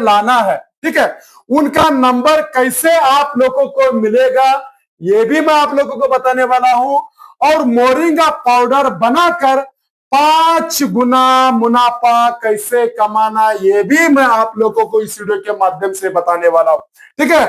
लाना है, ठीक है। उनका नंबर कैसे आप लोगों को मिलेगा ये भी मैं आप लोगों को बताने वाला हूं, और मोरिंगा पाउडर बनाकर 5 गुना मुनाफा कैसे कमाना ये भी मैं आप लोगों को इस वीडियो के माध्यम से बताने वाला हूं, ठीक है।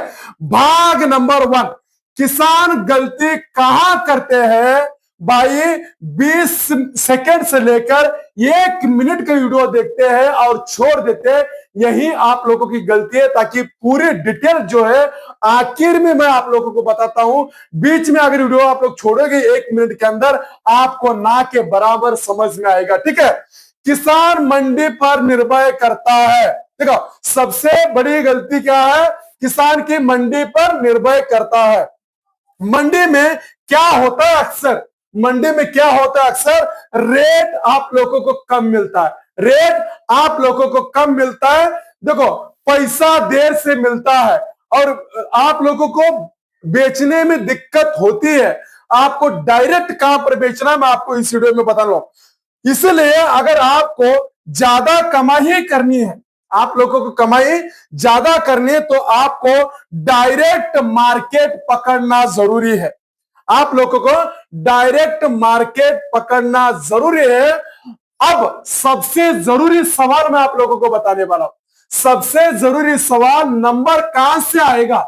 भाग नंबर 1, किसान गलती कहां करते हैं भाई। 20 सेकंड से लेकर 1 मिनट का वीडियो देखते हैं और छोड़ देते हैं, यही आप लोगों की गलती है। ताकि पूरी डिटेल जो है आखिर में मैं आप लोगों को बताता हूं। बीच में अगर वीडियो आप लोग छोड़ोगे 1 मिनट के अंदर आपको ना के बराबर समझ में आएगा, ठीक है। किसान मंडी पर निर्भर करता है, देखो सबसे बड़ी गलती क्या है, किसान की मंडी पर निर्भर करता है। मंडी में क्या होता है अक्सर, मंडी में क्या होता है अक्सर, रेट आप लोगों को कम मिलता है, रेट आप लोगों को कम मिलता है। देखो पैसा देर से मिलता है और आप लोगों को बेचने में दिक्कत होती है। आपको डायरेक्ट कहां पर बेचना मैं आपको इस वीडियो में बता रहा हूं। इसलिए अगर आपको ज्यादा कमाई करनी है, आप लोगों को कमाई ज्यादा करनी है, तो आपको डायरेक्ट मार्केट पकड़ना जरूरी है। आप लोगों को डायरेक्ट मार्केट पकड़ना जरूरी है। अब सबसे जरूरी सवाल मैं आप लोगों को बताने वाला हूं। सबसे जरूरी सवाल, नंबर कहां से आएगा।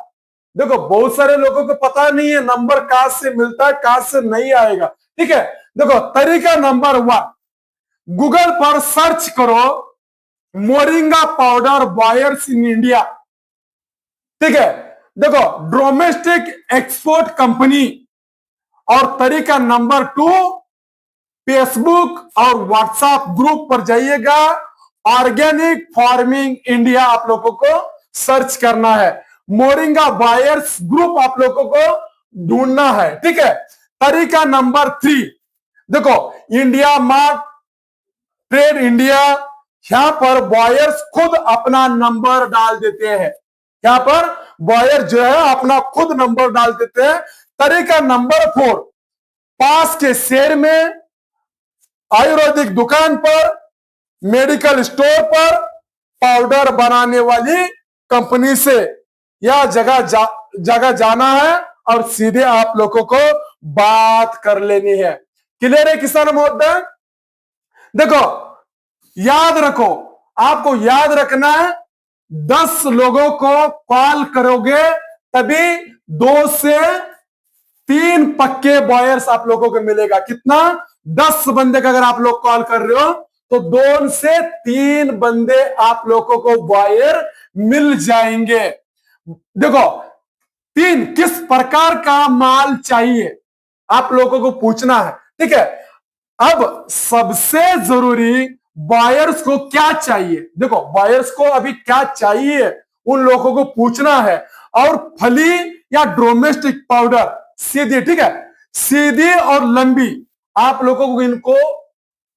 देखो बहुत सारे लोगों को पता नहीं है नंबर कहां से मिलता है, कहां से नहीं आएगा, ठीक है। देखो तरीका नंबर 1, गूगल पर सर्च करो moringa powder buyers in India, ठीक है। देखो डोमेस्टिक एक्सपोर्ट कंपनी। और तरीका नंबर 2, फेसबुक और व्हाट्सएप ग्रुप पर जाइएगा, ऑर्गेनिक फार्मिंग इंडिया आप लोगों को सर्च करना है, मोरिंगा बायर्स ग्रुप आप लोगों को ढूंढना है, ठीक है। तरीका नंबर 3, देखो इंडिया मार्ट, ट्रेड इंडिया, यहां पर बॉयर्स खुद अपना नंबर डाल देते हैं। यहां पर बॉयर जो है अपना खुद नंबर डाल देते हैं। तरीका नंबर 4, पास के शहर में आयुर्वेदिक दुकान पर, मेडिकल स्टोर पर, पाउडर बनाने वाली कंपनी से यह जगह जाना है और सीधे आप लोगों को बात कर लेनी है। क्लियर है किसान महोदय। देखो याद रखो, आपको याद रखना है 10 लोगों को कॉल करोगे तभी 2 से 3 पक्के बॉयर्स आप लोगों को मिलेगा। कितना, 10 बंदे का अगर आप लोग कॉल कर रहे हो तो 2 से 3 बंदे आप लोगों को बॉयर मिल जाएंगे। देखो 3, किस प्रकार का माल चाहिए आप लोगों को पूछना है, ठीक है। अब सबसे जरूरी बायर्स को क्या चाहिए, देखो बायर्स को अभी क्या चाहिए उन लोगों को पूछना है। और फली या डोमेस्टिक पाउडर सीधी, ठीक है, सीधी और लंबी आप लोगों को, इनको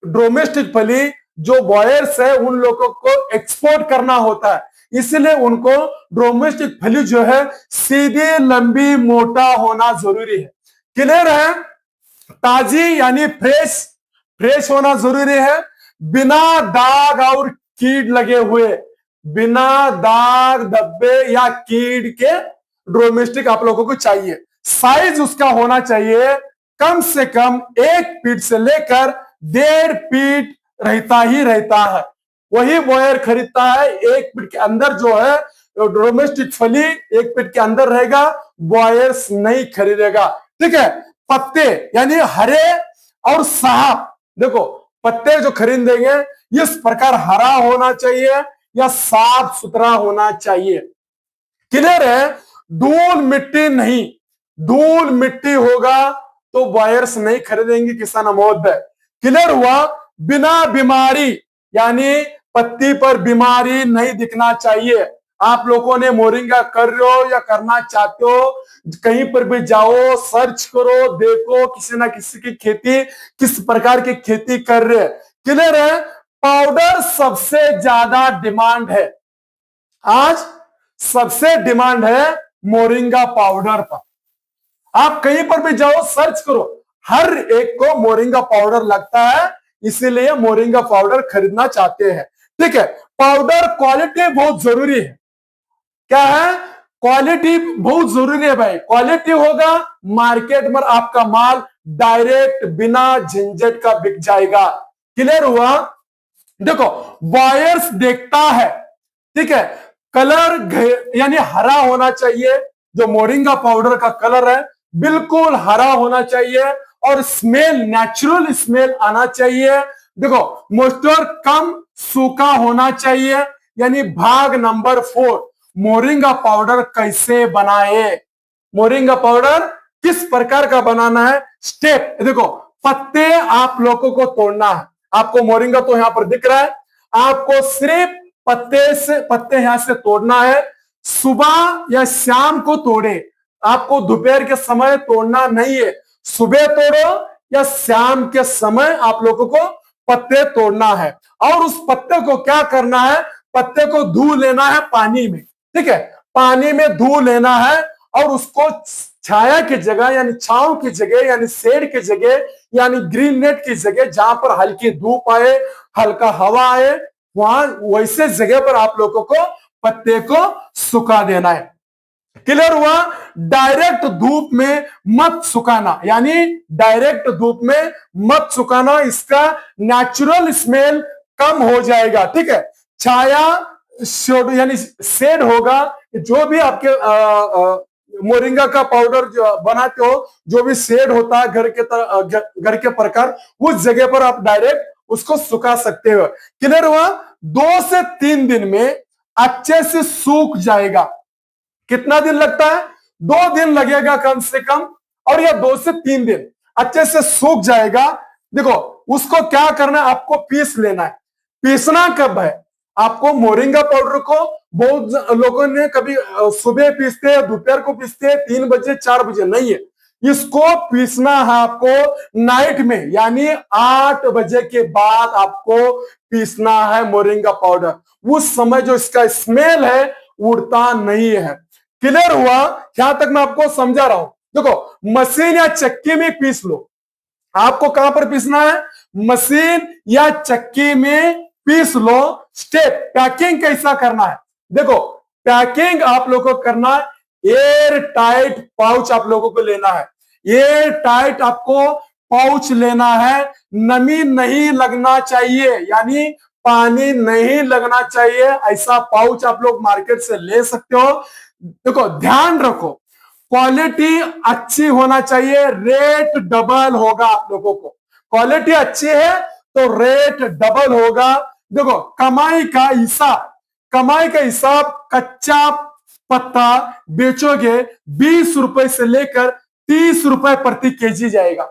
डोमेस्टिक फली जो बायर्स है उन लोगों को एक्सपोर्ट करना होता है, इसलिए उनको डोमेस्टिक फली जो है सीधी लंबी मोटा होना जरूरी है। क्लियर है। ताजी यानी फ्रेश होना जरूरी है, बिना दाग और कीड़ लगे हुए, बिना दाग धब्बे या कीड़ के डोमेस्टिक आप लोगों को चाहिए। साइज उसका होना चाहिए कम से कम 1 फीट से लेकर 1.5 फीट रहता ही रहता है, वही बॉयर खरीदता है। 1 फीट के अंदर जो है डोमेस्टिक फली 1 फीट के अंदर रहेगा, बॉयर्स नहीं खरीदेगा, ठीक है। पत्ते यानी हरे और साफ, देखो पत्ते जो खरीदेंगे इस प्रकार हरा होना चाहिए या साफ सुथरा होना चाहिए। क्लियर है। धूल मिट्टी नहीं, धूल मिट्टी होगा तो बायर्स नहीं खरीदेंगे किसान महोदय। क्लियर हुआ। बिना बीमारी यानी पत्ती पर बीमारी नहीं दिखना चाहिए। आप लोगों ने मोरिंगा कर रहे हो या करना चाहते हो, कहीं पर भी जाओ सर्च करो, देखो किसी ना किसी की खेती किस प्रकार की खेती कर रहे हैं। क्लियर है। पाउडर सबसे ज्यादा डिमांड है, आज सबसे डिमांड है मोरिंगा पाउडर पर। आप कहीं पर भी जाओ सर्च करो, हर एक को मोरिंगा पाउडर लगता है, इसीलिए मोरिंगा पाउडर खरीदना चाहते हैं, ठीक है। पाउडर क्वालिटी बहुत जरूरी है। क्या है? क्वालिटी बहुत जरूरी है भाई। क्वालिटी होगा, मार्केट में आपका माल डायरेक्ट बिना झंझट का बिक जाएगा। क्लियर हुआ? देखो, बायर्स देखता है, ठीक है, कलर यानी हरा होना चाहिए। जो मोरिंगा पाउडर का कलर है बिल्कुल हरा होना चाहिए, और स्मेल नेचुरल स्मेल आना चाहिए। देखो, मॉइस्चर कम सूखा होना चाहिए। यानी भाग नंबर 4, मोरिंगा पाउडर कैसे बनाए। मोरिंगा पाउडर किस प्रकार का बनाना है, स्टेप देखो। पत्ते आप लोगों को तोड़ना है। आपको मोरिंगा तो यहां पर दिख रहा है, आपको सिर्फ पत्ते यहां से तोड़ना है। सुबह या शाम को तोड़े, आपको दोपहर के समय तोड़ना नहीं है। सुबह तोड़ो या शाम के समय आप लोगों को पत्ते तोड़ना है। और उस पत्ते को क्या करना है, पत्ते को धो लेना है पानी में, ठीक है, पानी में धो लेना है। और उसको छाया की जगह यानी छांव की जगह यानी शेड की जगह यानी ग्रीन नेट की जगह, जहां पर हल्की धूप आए, हल्का हवा आए, वहां वैसे जगह पर आप लोगों को पत्ते को सुखा देना है। क्लियर हुआ? डायरेक्ट धूप में मत सुखाना, यानी डायरेक्ट धूप में मत सुखाना, इसका नेचुरल स्मेल कम हो जाएगा, ठीक है। छाया यानी शेड होगा। जो भी आपके मोरिंगा का पाउडर जो बनाते हो, जो भी शेड होता है घर के प्रकार, उस जगह पर आप डायरेक्ट उसको सुखा सकते हो। क्लियर हुआ? 2 से 3 दिन में अच्छे से सूख जाएगा। कितना दिन लगता है? 2 दिन लगेगा कम से कम, और यह 2 से 3 दिन अच्छे से सूख जाएगा। देखो, उसको क्या करना है, आपको पीस लेना है। पीसना कब है? आपको मोरिंगा पाउडर को बहुत लोगों ने कभी सुबह पीसते हैं, दोपहर को पीसते हैं, 3 बजे 4 बजे, नहीं है। इसको पीसना है आपको नाइट में, यानी 8 बजे के बाद आपको पीसना है मोरिंगा पाउडर। उस समय जो इसका स्मेल है उड़ता नहीं है। क्लियर हुआ? यहां तक मैं आपको समझा रहा हूं। देखो, मशीन या चक्की में पीस लो। आपको कहां पर पीसना है? मशीन या चक्की में पीस लो। स्टेप, पैकिंग कैसा करना है? देखो, पैकिंग आप लोगों को करना है, एयर टाइट पाउच आप लोगों को लेना है। एयर टाइट आपको पाउच लेना है। नमी नहीं लगना चाहिए, यानी पानी नहीं लगना चाहिए। ऐसा पाउच आप लोग मार्केट से ले सकते हो। देखो, ध्यान रखो, क्वालिटी अच्छी होना चाहिए, रेट डबल होगा आप लोगों को। क्वालिटी अच्छी है तो रेट डबल होगा। देखो, कमाई का हिसाब कच्चा पत्ता बेचोगे 20 रुपए से लेकर 30 रुपए प्रति केजी जाएगा,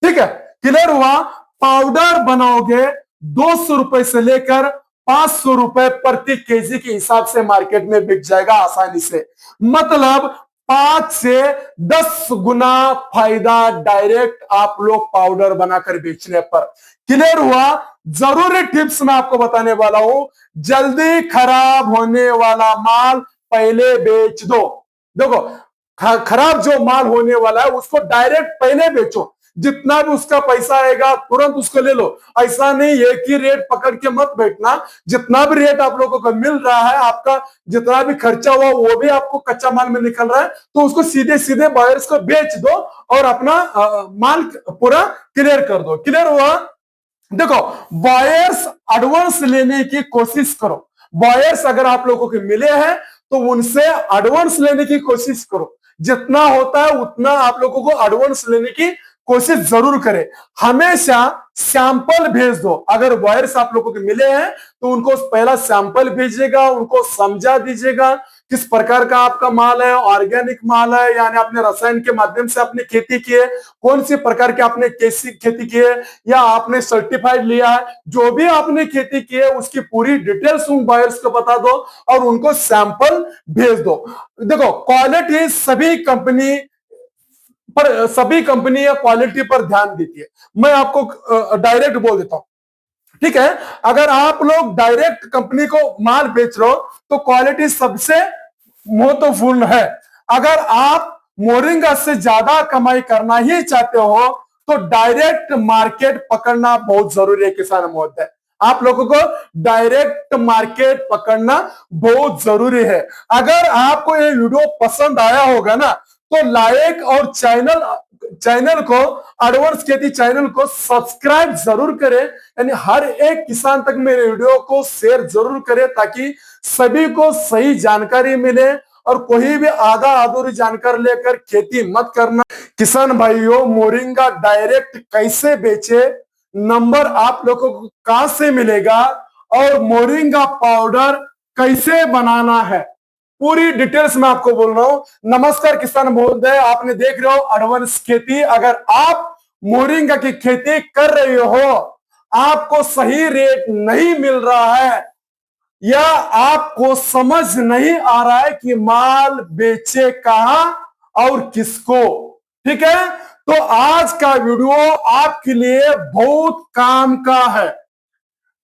ठीक है। क्लियर हुआ? पाउडर बनाओगे 200 रुपए से लेकर 500 रुपए प्रति केजी के हिसाब से मार्केट में बिक जाएगा आसानी से। मतलब 5 से 10 गुना फायदा डायरेक्ट आप लोग पाउडर बनाकर बेचने पर। क्लियर हुआ? जरूरी टिप्स मैं आपको बताने वाला हूं। जल्दी खराब होने वाला माल पहले बेच दो। देखो, खराब जो माल होने वाला है उसको डायरेक्ट पहले बेचो। जितना भी उसका पैसा आएगा तुरंत उसको ले लो। ऐसा नहीं है कि रेट पकड़ के मत बैठना। जितना भी रेट आप लोगों को मिल रहा है, आपका जितना भी खर्चा हुआ वो भी आपको कच्चा माल में निकल रहा है, तो उसको सीधे सीधे बायर्स को बेच दो और अपना माल पूरा क्लियर कर दो। क्लियर हुआ? देखो, बायर्स एडवांस लेने की कोशिश करो। बायर्स अगर आप लोगों को मिले हैं तो उनसे एडवांस लेने की कोशिश करो। जितना होता है उतना आप लोगों को एडवांस लेने की कोशिश जरूर करें। हमेशा सैंपल भेज दो। अगर बायर्स आप लोगों को मिले हैं तो उनको पहला सैंपल भेजिएगा, उनको समझा दीजिएगा किस प्रकार का आपका माल है, ऑर्गेनिक माल है यानी आपने रसायन के माध्यम से आपने खेती की है, कौन सी प्रकार की आपने कैसी खेती की है, या आपने सर्टिफाइड लिया है। जो भी आपने खेती की है उसकी पूरी डिटेल्स उन बायर्स को बता दो और उनको सैंपल भेज दो। देखो, क्वालिटी सभी कंपनी या क्वालिटी पर ध्यान देती है। मैं आपको डायरेक्ट बोल देता हूं, ठीक है। अगर आप लोग डायरेक्ट कंपनी को माल बेच रहे हो तो क्वालिटी सबसे महत्वपूर्ण है। अगर आप मोरिंगा से ज्यादा कमाई करना ही चाहते हो तो डायरेक्ट मार्केट पकड़ना बहुत जरूरी है किसान महोदय। आप लोगों को डायरेक्ट मार्केट पकड़ना बहुत जरूरी है। अगर आपको ये वीडियो पसंद आया होगा ना तो लाइक और चैनल को, एडवांस खेती चैनल को सब्सक्राइब जरूर करें, यानी हर एक किसान तक मेरे वीडियो को शेयर जरूर करें ताकि सभी को सही जानकारी मिले और कोई भी आधा अधूरी जानकारी लेकर खेती मत करना। किसान भाइयों, मोरिंगा डायरेक्ट कैसे बेचे, नंबर आप लोगों को कहां से मिलेगा और मोरिंगा पाउडर कैसे बनाना है, पूरी डिटेल्स में आपको बोल रहा हूं। नमस्कार किसान महोदय, आपने देख रहे हो एडवांस खेती। अगर आप मोरिंगा की खेती कर रहे हो, आपको सही रेट नहीं मिल रहा है या आपको समझ नहीं आ रहा है कि माल बेचे कहां और किसको, ठीक है, तो आज का वीडियो आपके लिए बहुत काम का है।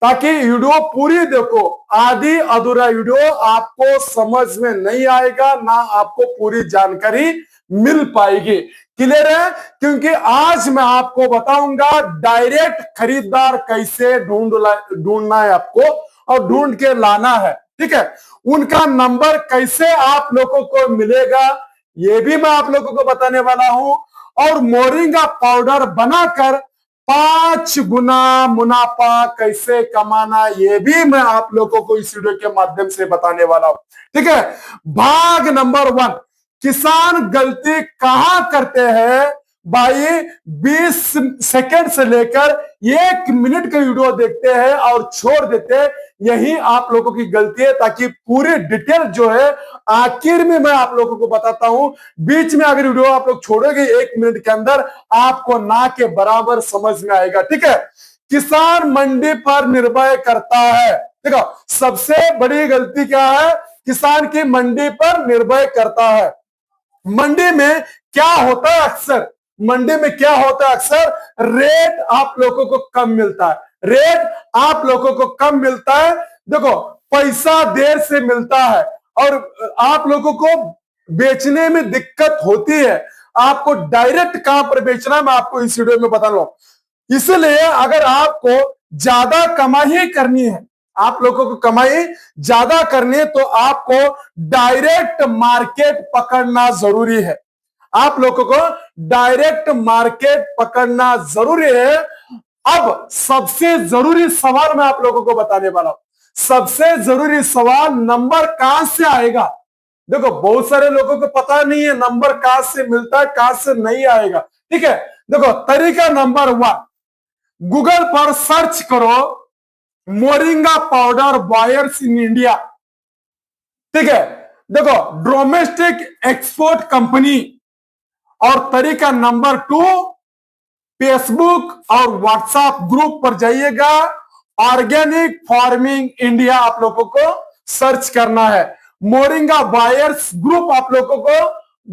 ताकि वीडियो पूरी देखो, आधी अधूरा वीडियो आपको समझ में नहीं आएगा, ना आपको पूरी जानकारी मिल पाएगी। क्लियर है? क्योंकि आज मैं आपको बताऊंगा डायरेक्ट खरीदार कैसे ढूंढना है आपको और ढूंढ के लाना है, ठीक है। उनका नंबर कैसे आप लोगों को मिलेगा ये भी मैं आप लोगों को बताने वाला हूं, और मोरिंगा पाउडर बनाकर 5 गुना मुनाफा कैसे कमाना ये भी मैं आप लोगों को इस वीडियो के माध्यम से बताने वाला हूं, ठीक है। भाग नंबर 1, किसान गलती कहां करते हैं भाई। 20 सेकंड से लेकर 1 मिनट का वीडियो देखते हैं और छोड़ देते हैं, यही आप लोगों की गलती है। ताकि पूरी डिटेल जो है आखिर में मैं आप लोगों को बताता हूं। बीच में अगर वीडियो आप लोग छोड़ोगे 1 मिनट के अंदर, आपको ना के बराबर समझ में आएगा, ठीक है। किसान मंडी पर निर्भर करता है। देखो, सबसे बड़ी गलती क्या है, किसान की मंडी पर निर्भर करता है। मंडी में क्या होता है अक्सर, मंडी में क्या होता है अक्सर, रेट आप लोगों को कम मिलता है, रेट आप लोगों को कम मिलता है। देखो, पैसा देर से मिलता है और आप लोगों को बेचने में दिक्कत होती है। आपको डायरेक्ट कहां पर बेचना है मैं आपको इस वीडियो में बता रहा हूं। इसलिए अगर आपको ज्यादा कमाई करनी है, आप लोगों को कमाई ज्यादा करनी है, तो आपको डायरेक्ट मार्केट पकड़ना जरूरी है। आप लोगों को डायरेक्ट मार्केट पकड़ना जरूरी है। अब सबसे जरूरी सवाल मैं आप लोगों को बताने वाला हूं। सबसे जरूरी सवाल, नंबर कहां से आएगा। देखो, बहुत सारे लोगों को पता नहीं है नंबर कहां से मिलता है, कहां से नहीं आएगा, ठीक है। देखो, तरीका नंबर 1, गूगल पर सर्च करो moringa powder buyers in India, ठीक है। देखो, डोमेस्टिक एक्सपोर्ट कंपनी। और तरीका नंबर 2, फेसबुक और व्हाट्सएप ग्रुप पर जाइएगा, ऑर्गेनिक फार्मिंग इंडिया आप लोगों को सर्च करना है, मोरिंगा बायर्स ग्रुप आप लोगों को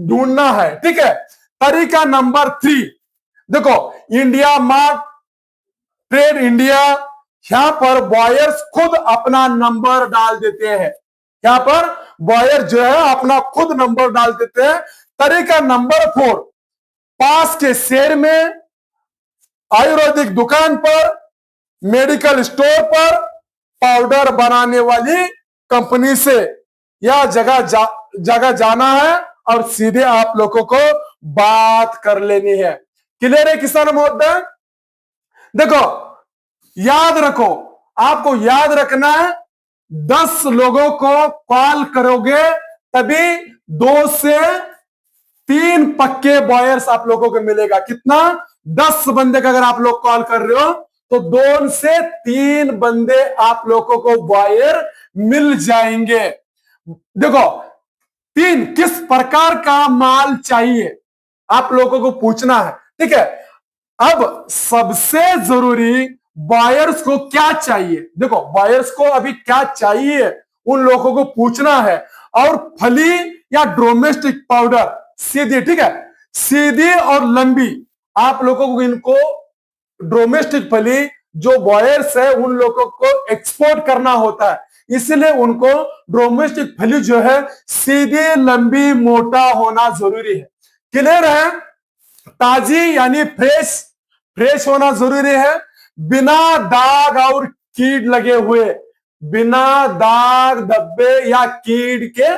ढूंढना है, ठीक है। तरीका नंबर 3, देखो, इंडिया मार्ट, ट्रेड इंडिया, यहां पर बॉयर्स खुद अपना नंबर डाल देते हैं। यहां पर बॉयर जो है अपना खुद नंबर डाल देते हैं। तरीका नंबर 4, पास के शहर में, आयुर्वेदिक दुकान पर, मेडिकल स्टोर पर, पाउडर बनाने वाली कंपनी से यह जगह जाना है और सीधे आप लोगों को बात कर लेनी है। क्लियर है किसान महोदय? देखो, याद रखो, आपको याद रखना है, 10 लोगों को कॉल करोगे तभी 2 से 3 पक्के बॉयर्स आप लोगों को मिलेगा। कितना? 10 बंदे का अगर आप लोग कॉल कर रहे हो तो 2 से 3 बंदे आप लोगों को बॉयर मिल जाएंगे। देखो, 3 किस प्रकार का माल चाहिए आप लोगों को पूछना है, ठीक है। अब सबसे जरूरी, बायर्स को क्या चाहिए। देखो, बायर्स को अभी क्या चाहिए उन लोगों को पूछना है। और फली या डोमेस्टिक पाउडर, सीधी, ठीक है, सीधी और लंबी, आप लोगों को इनको डोमेस्टिक फली जो बायर्स है उन लोगों को एक्सपोर्ट करना होता है, इसलिए उनको डोमेस्टिक फली जो है सीधी, लंबी, मोटा होना जरूरी है। क्लियर है? ताजी यानी फ्रेश होना जरूरी है, बिना दाग और कीड़ लगे हुए, बिना दाग धब्बे या कीड़ के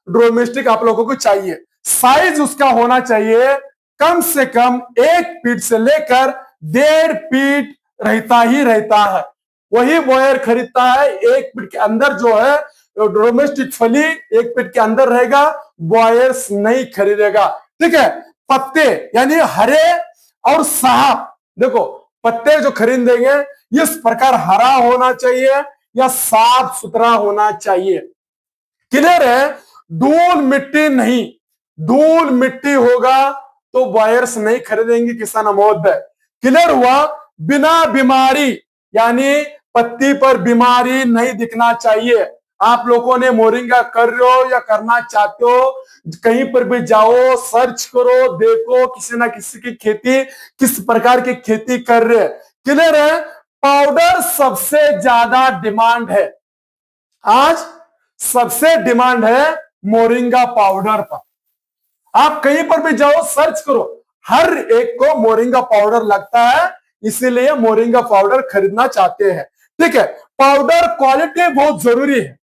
डोमेस्टिक आप लोगों को चाहिए। साइज उसका होना चाहिए कम से कम 1 फीट से लेकर 1.5 फीट रहता ही रहता है। वही बॉयर खरीदता है 1 फीट के अंदर जो है डोमेस्टिक फली 1 फीट के अंदर रहेगा, बॉयर्स नहीं खरीदेगा। ठीक है, पत्ते यानी हरे और साफ, देखो पत्ते जो खरीदेंगे इस प्रकार हरा होना चाहिए या साफ सुथरा होना चाहिए। क्लियर है? धूल मिट्टी नहीं, धूल मिट्टी होगा तो बायर्स नहीं खरीदेंगे किसान महोदय। क्लियर हुआ? बिना बीमारी यानी पत्ती पर बीमारी नहीं दिखना चाहिए। आप लोगों ने मोरिंगा कर रहे हो या करना चाहते हो, कहीं पर भी जाओ सर्च करो, देखो किसी ना किसी की खेती किस प्रकार की खेती कर रहे हैं। क्लियर है? पाउडर सबसे ज्यादा डिमांड है, आज सबसे डिमांड है मोरिंगा पाउडर पर। आप कहीं पर भी जाओ सर्च करो, हर एक को मोरिंगा पाउडर लगता है, इसीलिए मोरिंगा पाउडर खरीदना चाहते हैं। ठीक है, पाउडर क्वालिटी बहुत जरूरी है।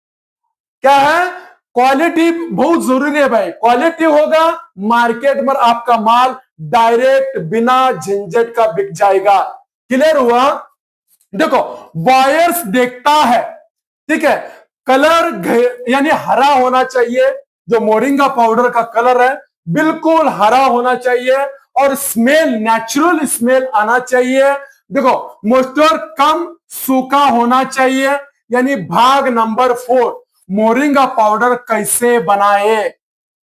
क्या है? क्वालिटी बहुत जरूरी है भाई। क्वालिटी होगा मार्केट में आपका माल डायरेक्ट बिना झंझट का बिक जाएगा। क्लियर हुआ? देखो बायर्स देखता है, ठीक है, कलर यानी हरा होना चाहिए, जो मोरिंगा पाउडर का कलर है बिल्कुल हरा होना चाहिए, और स्मेल नेचुरल स्मेल आना चाहिए। देखो मॉइस्चर कम सूखा होना चाहिए। यानी भाग नंबर 4, मोरिंगा पाउडर कैसे बनाए,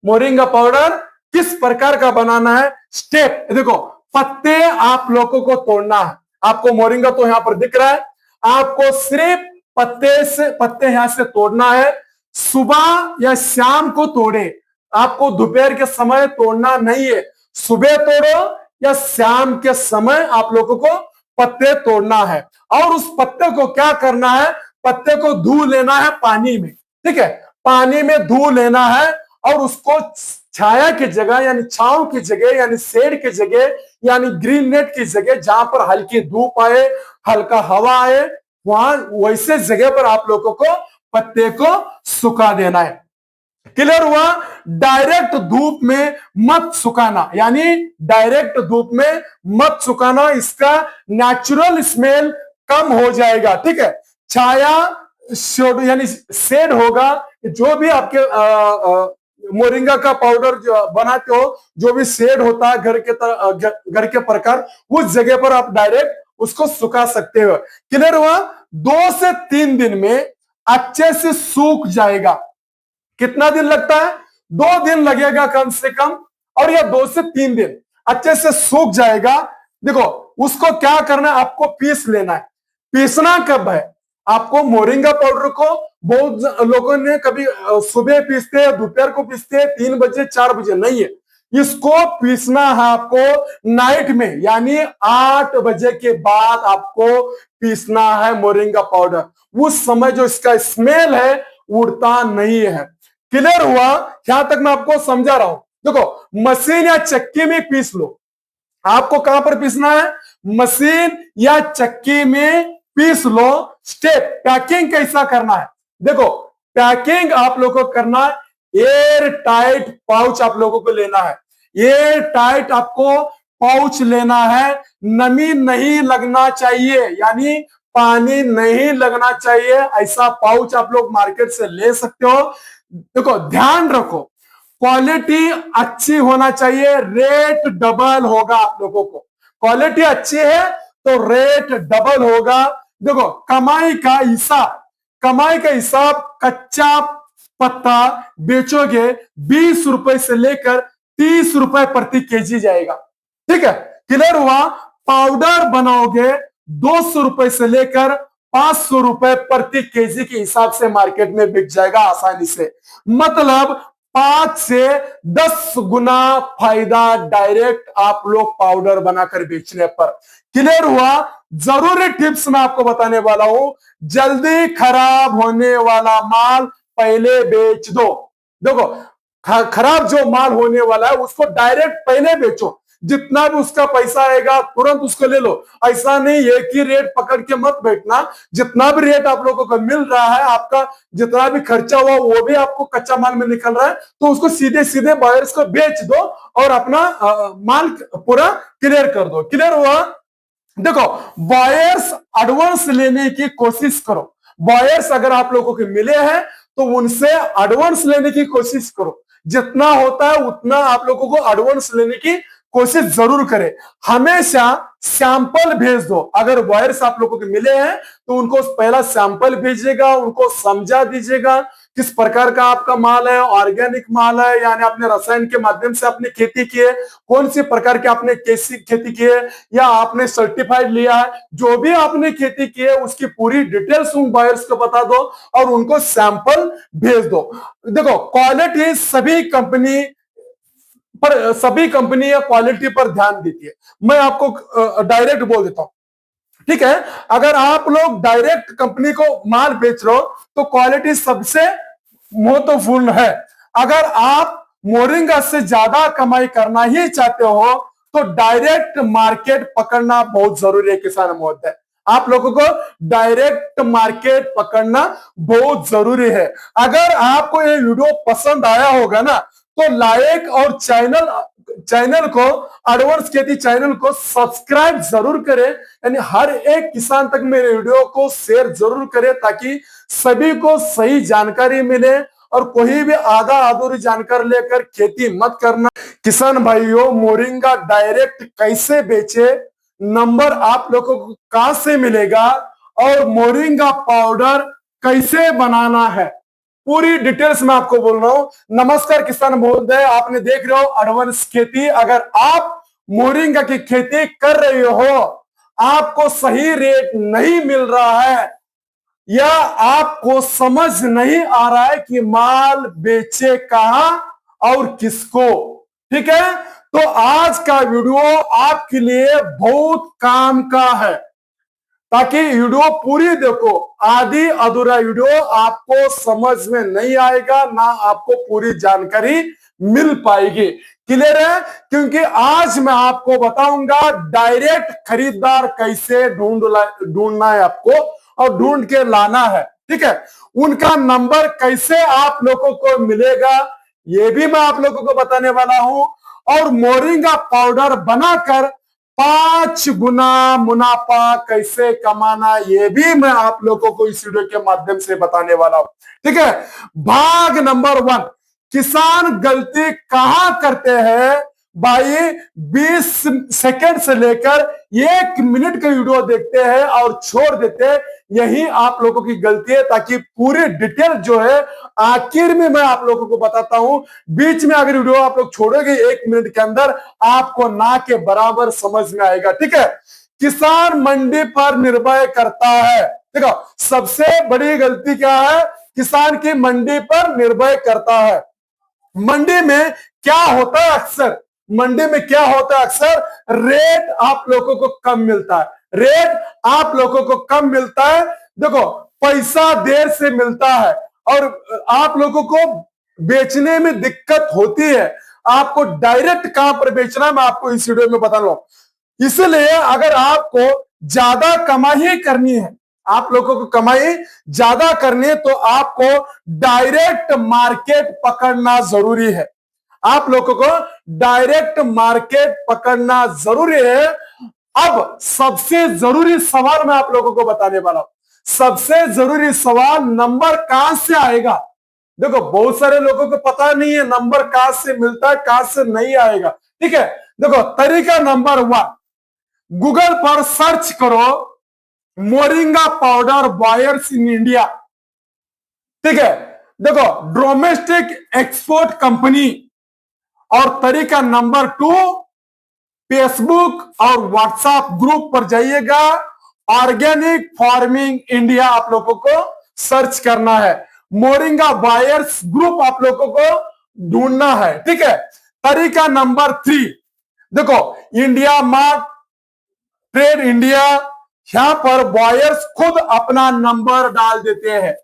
मोरिंगा पाउडर किस प्रकार का बनाना है, स्टेप देखो। पत्ते आप लोगों को तोड़ना है, आपको मोरिंगा तो यहां पर दिख रहा है, आपको सिर्फ पत्ते यहां से तोड़ना है। सुबह या शाम को तोड़े, आपको दोपहर के समय तोड़ना नहीं है। सुबह तोड़ो या शाम के समय आप लोगों को पत्ते तोड़ना है। और उस पत्ते को क्या करना है, पत्ते को धो लेना है पानी में। ठीक है, पानी में धो लेना है और उसको छाया की जगह यानी छांव की जगह यानी शेड की जगह यानी ग्रीन नेट की जगह, जहां पर हल्की धूप आए हल्का हवा आए, वहां वैसे जगह पर आप लोगों को पत्ते को सुखा देना है। क्लियर हुआ? डायरेक्ट धूप में मत सुखाना, यानी डायरेक्ट धूप में मत सुखाना, इसका नेचुरल स्मेल कम हो जाएगा। ठीक है, छाया यानी शेड होगा, जो भी आपके मोरिंगा का पाउडर जो बनाते हो, जो भी शेड होता है घर के प्रकार, उस जगह पर आप डायरेक्ट उसको सुखा सकते हो। क्लियर हुआ? 2 से 3 दिन में अच्छे से सूख जाएगा। कितना दिन लगता है? 2 दिन लगेगा कम से कम, और यह 2 से 3 दिन अच्छे से सूख जाएगा। देखो उसको क्या करना है, आपको पीस लेना है। पीसना कब है? आपको मोरिंगा पाउडर को बहुत लोगों ने कभी सुबह पीसते हैं, दोपहर को पीसते हैं, 3 बजे 4 बजे, नहीं है। इसको पीसना है आपको नाइट में, यानी 8 बजे के बाद आपको पीसना है मोरिंगा पाउडर। उस समय जो इसका स्मेल है उड़ता नहीं है। क्लियर हुआ? यहां तक मैं आपको समझा रहा हूं। देखो मशीन या चक्की में पीस लो, आपको कहां पर पीसना है? मशीन या चक्की में पीस लो। स्टेप पैकिंग कैसा करना है? देखो पैकिंग आप लोगों को करना है, एयर टाइट पाउच आप लोगों को लेना है। एयर टाइट आपको पाउच लेना है, नमी नहीं लगना चाहिए, यानी पानी नहीं लगना चाहिए। ऐसा पाउच आप लोग मार्केट से ले सकते हो। देखो ध्यान रखो, क्वालिटी अच्छी होना चाहिए, रेट डबल होगा आप लोगों को। क्वालिटी अच्छी है तो रेट डबल होगा। देखो कमाई का हिसाब कच्चा पत्ता बेचोगे 20 रुपए से लेकर 30 रुपए प्रति केजी जाएगा। ठीक है, क्लियर हुआ? पाउडर बनाओगे 200 रुपए से लेकर 500 रुपए प्रति केजी के हिसाब से मार्केट में बिक जाएगा आसानी से। मतलब 5 से 10 गुना फायदा डायरेक्ट आप लोग पाउडर बनाकर बेचने पर। क्लियर हुआ? जरूरी टिप्स मैं आपको बताने वाला हूं, जल्दी खराब होने वाला माल पहले बेच दो। देखो खराब जो माल होने वाला है उसको डायरेक्ट पहले बेचो, जितना भी उसका पैसा आएगा तुरंत उसको ले लो। ऐसा नहीं एक ही रेट पकड़ के मत बैठना, जितना भी रेट आप लोगों को मिल रहा है, आपका जितना भी खर्चा हुआ वो भी आपको कच्चा माल में निकल रहा है, तो उसको सीधे सीधे बायर्स को बेच दो और अपना माल पूरा क्लियर कर दो। क्लियर हुआ? देखो, बायर्स एडवांस लेने की कोशिश करो। बायर्स अगर आप लोगों को मिले हैं तो उनसे एडवांस लेने की कोशिश करो। जितना होता है उतना आप लोगों को एडवांस लेने की कोशिश जरूर करें। हमेशा सैंपल भेज दो। अगर बायर्स आप लोगों को मिले हैं तो उनको पहला सैंपल भेजिएगा, उनको समझा दीजिएगा किस प्रकार का आपका माल है, ऑर्गेनिक माल है यानी आपने रसायन के माध्यम से आपने खेती की है, कौन सी प्रकार की आपने कैसी खेती की है, या आपने सर्टिफाइड लिया है, जो भी आपने खेती की है उसकी पूरी डिटेल्स उन बायर्स को बता दो और उनको सैंपल भेज दो। देखो, क्वालिटी सभी कंपनी या क्वालिटी पर ध्यान देती है। मैं आपको डायरेक्ट बोल देता हूं, ठीक है? अगर आप लोग डायरेक्ट कंपनी को माल बेच रहे हो तो क्वालिटी सबसे महत्वपूर्ण है। अगर आप मोरिंगा से ज्यादा कमाई करना ही चाहते हो तो डायरेक्ट मार्केट पकड़ना बहुत जरूरी है किसान महोदय। आप लोगों को डायरेक्ट मार्केट पकड़ना बहुत जरूरी है। अगर आपको ये वीडियो पसंद आया होगा ना तो लाइक और चैनल को, एडवांस खेती चैनल को सब्सक्राइब जरूर करें, यानी हर एक किसान तक मेरे वीडियो को शेयर जरूर करें ताकि सभी को सही जानकारी मिले और कोई भी आधा अधूरी जानकारी लेकर खेती मत करना। किसान भाइयों, मोरिंगा डायरेक्ट कैसे बेचे, नंबर आप लोगों को कहां से मिलेगा और मोरिंगा पाउडर कैसे बनाना है, पूरी डिटेल्स में आपको बोल रहा हूं। नमस्कार किसान महोदय, आपने देख रहे हो एडवांस खेती। अगर आप मोरिंगा की खेती कर रहे हो, आपको सही रेट नहीं मिल रहा है या आपको समझ नहीं आ रहा है कि माल बेचे कहां और किसको, ठीक है, तो आज का वीडियो आपके लिए बहुत काम का है। ताकि वीडियो पूरी देखो, आधी अधूरा वीडियो आपको समझ में नहीं आएगा, ना आपको पूरी जानकारी मिल पाएगी। क्लियर है? क्योंकि आज मैं आपको बताऊंगा डायरेक्ट खरीदार कैसे ढूंढना है आपको और ढूंढ के लाना है, ठीक है? उनका नंबर कैसे आप लोगों को मिलेगा ये भी मैं आप लोगों को बताने वाला हूं, और मोरिंगा पाउडर बनाकर 5 गुना मुनाफा कैसे कमाना ये भी मैं आप लोगों को इस वीडियो के माध्यम से बताने वाला हूं, ठीक है? भाग नंबर 1, किसान गलती कहां करते हैं भाई? 20 सेकंड से लेकर 1 मिनट का वीडियो देखते हैं और छोड़ देते हैं, यही आप लोगों की गलती है। ताकि पूरी डिटेल जो है आखिर में मैं आप लोगों को बताता हूं। बीच में अगर वीडियो आप लोग छोड़ोगे 1 मिनट के अंदर आपको ना के बराबर समझ में आएगा, ठीक है? किसान मंडी पर निर्भर करता है। देखो, सबसे बड़ी गलती क्या है? किसान की मंडी पर निर्भर करता है। मंडी में क्या होता है अक्सर? मंडी में क्या होता है अक्सर? रेट आप लोगों को कम मिलता है। रेट आप लोगों को कम मिलता है। देखो, पैसा देर से मिलता है और आप लोगों को बेचने में दिक्कत होती है। आपको डायरेक्ट कहां पर बेचना है मैं आपको इस वीडियो में बता रहा हूं। इसलिए अगर आपको ज्यादा कमाई करनी है, आप लोगों को कमाई ज्यादा करनी है, तो आपको डायरेक्ट मार्केट पकड़ना जरूरी है। आप लोगों को डायरेक्ट मार्केट पकड़ना जरूरी है। अब सबसे जरूरी सवाल मैं आप लोगों को बताने वाला हूं। सबसे जरूरी सवाल, नंबर कहां से आएगा? देखो, बहुत सारे लोगों को पता नहीं है नंबर कहां से मिलता है, कहां से नहीं आएगा, ठीक है? देखो, तरीका नंबर 1, गूगल पर सर्च करो moringa powder buyers in India, ठीक है? देखो, डोमेस्टिक एक्सपोर्ट कंपनी। और तरीका नंबर 2, फेसबुक और व्हाट्सएप ग्रुप पर जाइएगा, ऑर्गेनिक फार्मिंग इंडिया आप लोगों को सर्च करना है, मोरिंगा बायर्स ग्रुप आप लोगों को ढूंढना है, ठीक है? तरीका नंबर 3, देखो, इंडिया मार्ट, ट्रेड इंडिया, यहां पर बॉयर्स खुद अपना नंबर डाल देते हैं।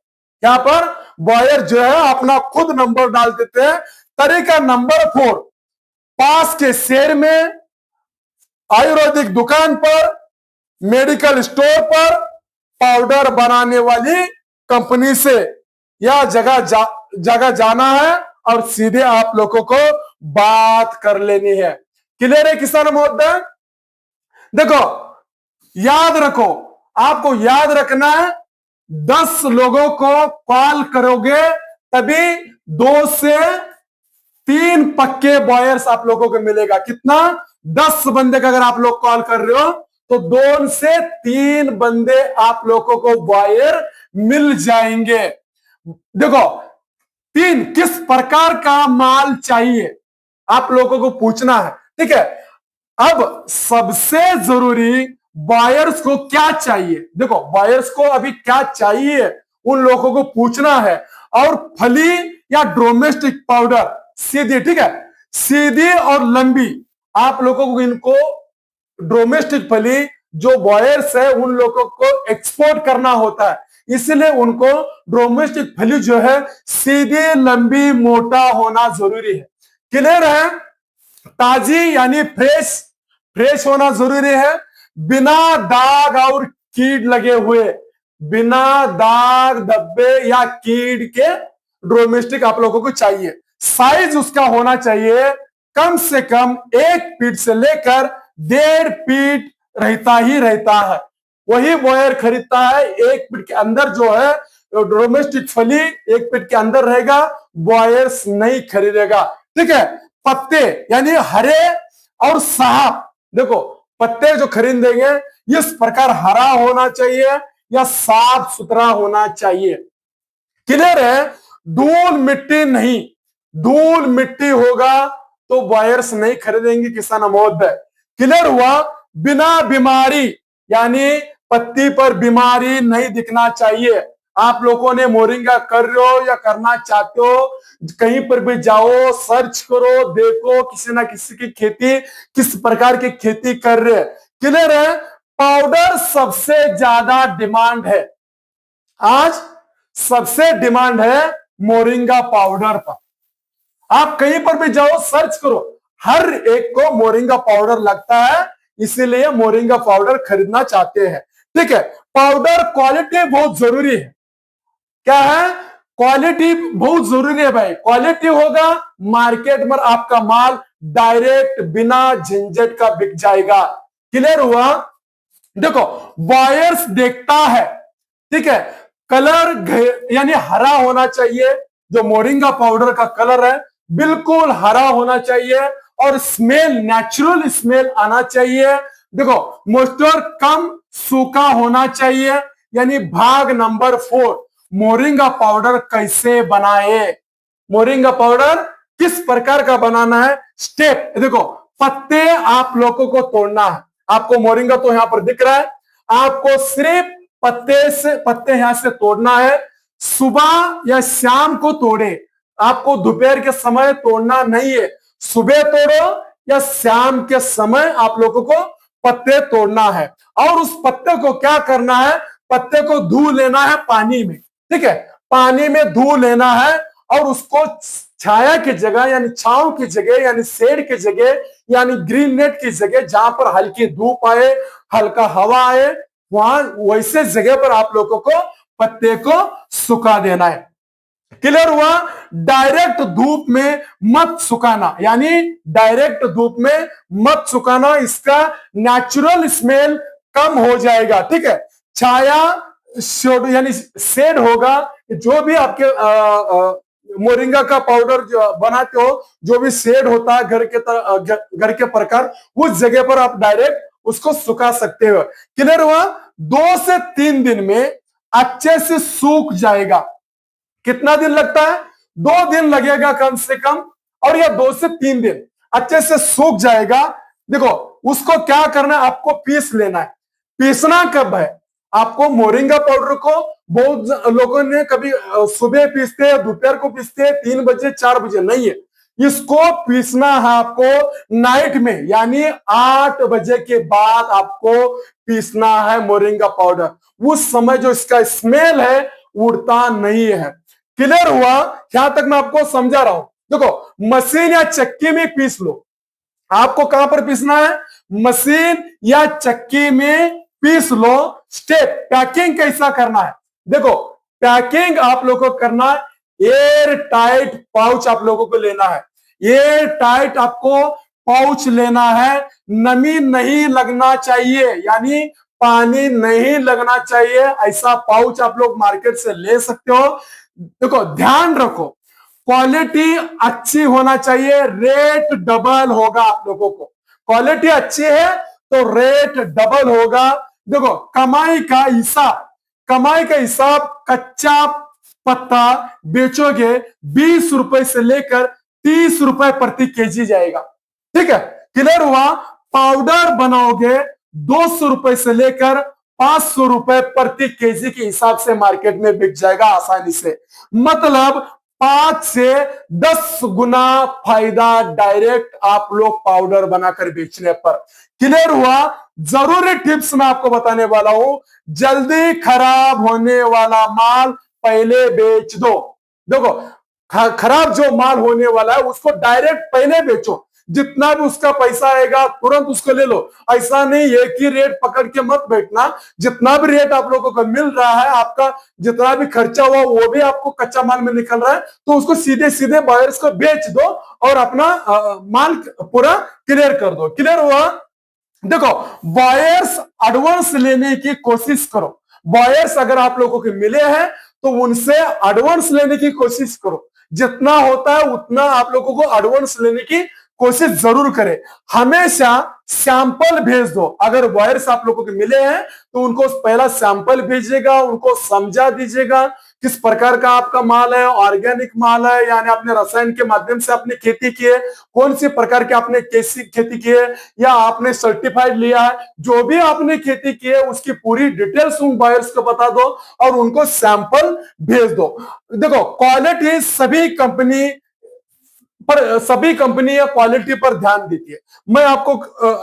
यहां पर बॉयर जो है अपना खुद नंबर डाल देते हैं। तरीका नंबर 4, पास के शहर में आयुर्वेदिक दुकान पर, मेडिकल स्टोर पर, पाउडर बनाने वाली कंपनी से यह जगह जाना है और सीधे आप लोगों को बात कर लेनी है। क्लियर है किसान महोदय? देखो, याद रखो, आपको याद रखना है, 10 लोगों को कॉल करोगे तभी 2 से 3 पक्के बॉयर्स आप लोगों को मिलेगा। कितना? 10 बंदे का अगर आप लोग कॉल कर रहे हो तो 2 से 3 बंदे आप लोगों को बॉयर मिल जाएंगे। देखो, 3 किस प्रकार का माल चाहिए आप लोगों को पूछना है, ठीक है। अब सबसे जरूरी बायर्स को क्या चाहिए, देखो बायर्स को अभी क्या चाहिए उन लोगों को पूछना है। और फली या डोमेस्टिक पाउडर सीधी, ठीक है, सीधी और लंबी आप लोगों को इनको डोमेस्टिक फली जो बॉयर्स है उन लोगों को एक्सपोर्ट करना होता है, इसलिए उनको डोमेस्टिक फली जो है सीधी लंबी मोटा होना जरूरी है। क्लियर है? ताजी यानी फ्रेश होना जरूरी है, बिना दाग और कीड़ लगे हुए, बिना दाग धब्बे या कीड़ के डोमेस्टिक आप लोगों को चाहिए। साइज उसका होना चाहिए कम से कम 1 फीट से लेकर 1.5 फीट रहता ही रहता है। वही बॉयर खरीदता है 1 फीट के अंदर जो है डोमेस्टिक फली 1 फीट के अंदर रहेगा, बॉयर्स नहीं खरीदेगा, ठीक है। पत्ते यानी हरे और साफ, देखो पत्ते जो खरीदेंगे इस प्रकार हरा होना चाहिए या साफ सुथरा होना चाहिए। क्लियर है? धूल मिट्टी नहीं, धूल मिट्टी होगा तो बायर्स नहीं खरीदेंगे किसान महोदय। क्लियर हुआ? बिना बीमारी यानी पत्ती पर बीमारी नहीं दिखना चाहिए। आप लोगों ने मोरिंगा कर रहे हो या करना चाहते हो, कहीं पर भी जाओ सर्च करो, देखो किसी ना किसी की खेती किस प्रकार की खेती कर रहे हैं। क्लियर है? पाउडर सबसे ज्यादा डिमांड है, आज सबसे डिमांड है मोरिंगा पाउडर पर। आप कहीं पर भी जाओ सर्च करो, हर एक को मोरिंगा पाउडर लगता है, इसीलिए मोरिंगा पाउडर खरीदना चाहते हैं, ठीक है। पाउडर क्वालिटी बहुत जरूरी है। क्या है? क्वालिटी बहुत जरूरी है भाई। क्वालिटी होगा मार्केट में आपका माल डायरेक्ट बिना झंझट का बिक जाएगा। क्लियर हुआ? देखो बायर्स देखता है, ठीक है, कलर यानी हरा होना चाहिए, जो मोरिंगा पाउडर का कलर है बिल्कुल हरा होना चाहिए, और स्मेल नेचुरल स्मेल आना चाहिए। देखो मॉइस्चर कम सूखा होना चाहिए। यानी भाग नंबर 4, मोरिंगा पाउडर कैसे बनाए, मोरिंगा पाउडर किस प्रकार का बनाना है, स्टेप देखो। पत्ते आप लोगों को तोड़ना है, आपको मोरिंगा तो यहां पर दिख रहा है, आपको सिर्फ पत्ते यहां से तोड़ना है। सुबह या शाम को तोड़े, आपको दोपहर के समय तोड़ना नहीं है, सुबह तोड़ो या शाम के समय आप लोगों को पत्ते तोड़ना है। और उस पत्ते को क्या करना है, पत्ते को धो लेना है पानी में, ठीक है, पानी में धो लेना है, और उसको छाया की जगह यानी छांव की जगह यानी शेड की जगह यानी ग्रीन नेट की जगह जहां पर हल्की धूप आए, हल्का हवा आए, वहां वैसे जगह पर आप लोगों को पत्ते को सुखा देना है। क्लियर हुआ? डायरेक्ट धूप में मत सुखाना, यानी डायरेक्ट धूप में मत सुखाना, इसका नेचुरल स्मेल कम हो जाएगा, ठीक है। छाया यानी शेड होगा, जो भी आपके मोरिंगा का पाउडर जो बनाते हो, जो भी शेड होता है घर के प्रकार, उस जगह पर आप डायरेक्ट उसको सुखा सकते हो। क्लियर हुआ? 2 से 3 दिन में अच्छे से सूख जाएगा। कितना दिन लगता है? 2 दिन लगेगा कम से कम, और यह 2 से 3 दिन अच्छे से सूख जाएगा। देखो उसको क्या करना है, आपको पीस लेना है। पीसना कब है? आपको मोरिंगा पाउडर को बहुत लोगों ने कभी सुबह पीसते हैं, दोपहर को पीसते हैं, 3 बजे 4 बजे, नहीं है, इसको पीसना है आपको नाइट में, यानी 8 बजे के बाद आपको पीसना है मोरिंगा पाउडर। उस समय जो इसका स्मेल है उड़ता नहीं है। क्लियर हुआ? यहां तक मैं आपको समझा रहा हूं। देखो मशीन या चक्की में पीस लो, आपको कहां पर पीसना है? मशीन या चक्की में पीस लो। स्टेप पैकिंग कैसा करना है, देखो पैकिंग आप लोगों को करना है, एयर टाइट पाउच आप लोगों को लेना है। एयर टाइट आपको पाउच लेना है, नमी नहीं लगना चाहिए, यानी पानी नहीं लगना चाहिए, ऐसा पाउच आप लोग मार्केट से ले सकते हो। देखो ध्यान रखो, क्वालिटी अच्छी होना चाहिए, रेट डबल होगा आप लोगों को। क्वालिटी अच्छी है तो रेट डबल होगा। देखो कमाई का हिसाब कच्चा पत्ता बेचोगे 20 रुपए से लेकर 30 रुपए प्रति केजी जाएगा, ठीक है, क्लियर हुआ। पाउडर बनाओगे 200 रुपए से लेकर 500 रुपए प्रति केजी के हिसाब से मार्केट में बिक जाएगा आसानी से। मतलब 5 से 10 गुना फायदा डायरेक्ट आप लोग पाउडर बनाकर बेचने पर। क्लियर हुआ। जरूरी टिप्स मैं आपको बताने वाला हूं, जल्दी खराब होने वाला माल पहले बेच दो। देखो खराब जो माल होने वाला है उसको डायरेक्ट पहले बेचो, जितना भी उसका पैसा आएगा तुरंत उसको ले लो। ऐसा नहीं एक ही रेट पकड़ के मत बैठना, जितना भी रेट आप लोगों को मिल रहा है, आपका जितना भी खर्चा हुआ वो भी आपको कच्चा माल में निकल रहा है, तो उसको सीधे सीधे बायर्स को बेच दो और अपना माल पूरा क्लियर कर दो। क्लियर हुआ। देखो बायर्स एडवांस लेने की कोशिश करो। बायर्स अगर आप लोगों को मिले हैं तो उनसे एडवांस लेने की कोशिश करो, जितना होता है उतना आप लोगों को एडवांस लेने की कोशिश जरूर करें। हमेशा सैंपल भेज दो। अगर वायर्स आप लोगों को मिले हैं तो उनको पहला सैंपल भेजिएगा, उनको समझा दीजिएगा किस प्रकार का आपका माल है, ऑर्गेनिक माल है यानी आपने रसायन के माध्यम से आपने खेती की है, कौन सी प्रकार की आपने कैसी खेती की है, या आपने सर्टिफाइड लिया है, जो भी आपने खेती की है उसकी पूरी डिटेल्स उन बायर्स को बता दो और उनको सैंपल भेज दो। देखो क्वालिटी सभी कंपनी या क्वालिटी पर ध्यान देती है। मैं आपको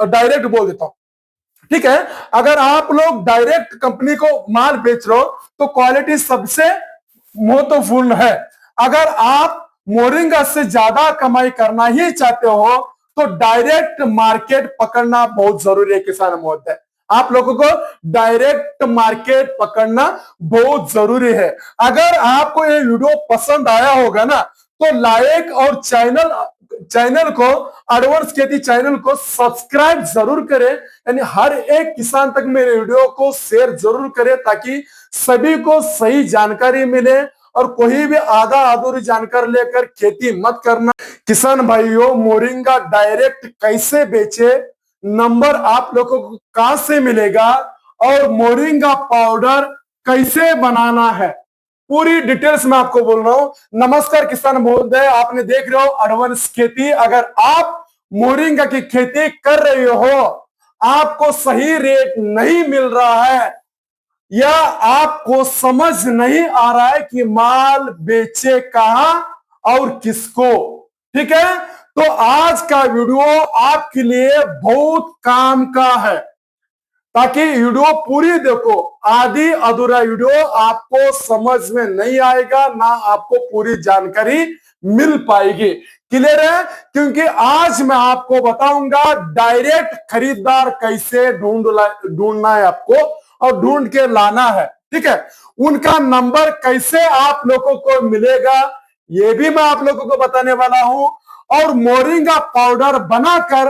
डायरेक्ट बोल देता हूं, ठीक है, अगर आप लोग डायरेक्ट कंपनी को माल बेच रहे हो तो क्वालिटी सबसे महत्वपूर्ण है। अगर आप मोरिंगा से ज्यादा कमाई करना ही चाहते हो तो डायरेक्ट मार्केट पकड़ना बहुत जरूरी है किसान महोदय। आप लोगों को डायरेक्ट मार्केट पकड़ना बहुत जरूरी है। अगर आपको ये वीडियो पसंद आया होगा ना तो लाइक और चैनल को एडवांस खेती चैनल को सब्सक्राइब जरूर करें, यानी हर एक किसान तक मेरे वीडियो को शेयर जरूर करें ताकि सभी को सही जानकारी मिले और कोई भी आधा अधूरी जानकारी लेकर खेती मत करना। किसान भाइयों मोरिंगा डायरेक्ट कैसे बेचे, नंबर आप लोगों को कहां से मिलेगा और मोरिंगा पाउडर कैसे बनाना है, पूरी डिटेल्स में आपको बोल रहा हूं। नमस्कार किसान महोदय, आपने देख रहे हो एडवांस खेती। अगर आप मोरिंगा की खेती कर रहे हो, आपको सही रेट नहीं मिल रहा है या आपको समझ नहीं आ रहा है कि माल बेचे कहां और किसको, ठीक है, तो आज का वीडियो आपके लिए बहुत काम का है। ताकि वीडियो पूरी देखो, आधी अधूरा वीडियो आपको समझ में नहीं आएगा, ना आपको पूरी जानकारी मिल पाएगी। क्लियर है। क्योंकि आज मैं आपको बताऊंगा डायरेक्ट खरीदार कैसे ढूंढना है आपको और ढूंढ के लाना है, ठीक है, उनका नंबर कैसे आप लोगों को मिलेगा ये भी मैं आप लोगों को बताने वाला हूं, और मोरिंगा पाउडर बनाकर